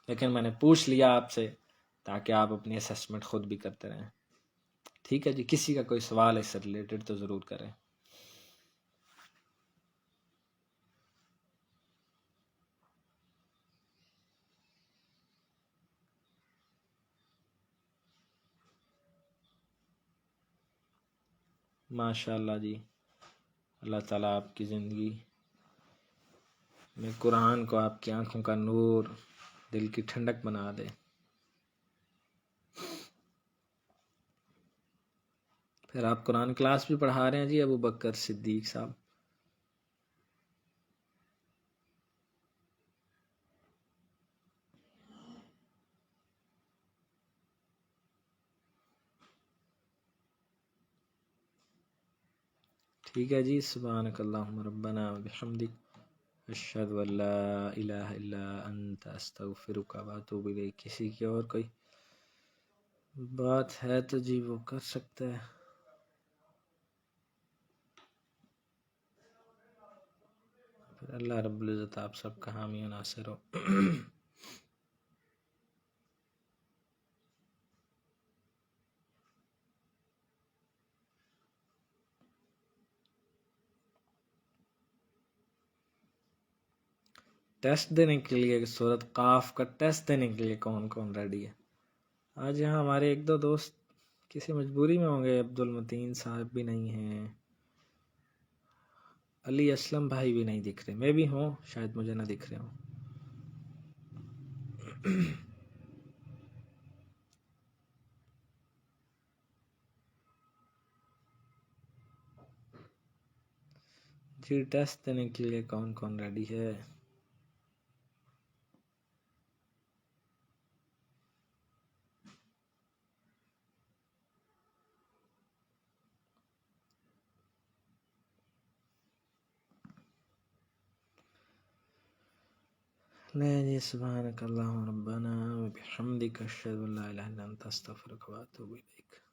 لیکن میں نے پوچھ لیا آپ سے تاکہ آپ اپنی اسیسمنٹ خود بھی کرتے رہیں۔ ٹھیک ہے جی، کسی کا کوئی سوال ہے اس سے ریلیٹڈ تو ضرور کریں۔ ماشاء اللہ جی، اللہ تعالیٰ آپ کی زندگی میں قرآن کو آپ کی آنکھوں کا نور، دل کی ٹھنڈک بنا دے۔ پھر آپ قرآن کلاس بھی پڑھا رہے ہیں جی ابو بکر صدیق صاحب؟ ٹھیک ہے جی، سبحانک اللہم ربنا وبحمدک، اشہد ان لا الہ الا انت، استغفرک واتوب الیک۔ کسی کی اور کوئی بات ہے تو جی وہ کر سکتا ہے۔ پھر اللہ رب العزت آپ سب کا حامی و ناصر ہو۔ ٹیسٹ دینے کے لیے، سورۃ قاف کا ٹیسٹ دینے کے لیے کون کون ریڈی ہے؟ آج یہاں ہمارے ایک دو دوست کسی مجبوری میں ہوں گے، عبد المتین صاحب بھی نہیں ہیں، علی اسلم بھائی بھی نہیں دکھ رہے، میں بھی ہوں شاید مجھے نہ دکھ رہے ہوں۔ جی ٹیسٹ دینے کے لیے کون کون ریڈی ہے؟ نہیں جی، سبحانک اللہم ربنا وبحمدک، اشہد ان لا الہ الا انت، استغفرک واتوب الیک۔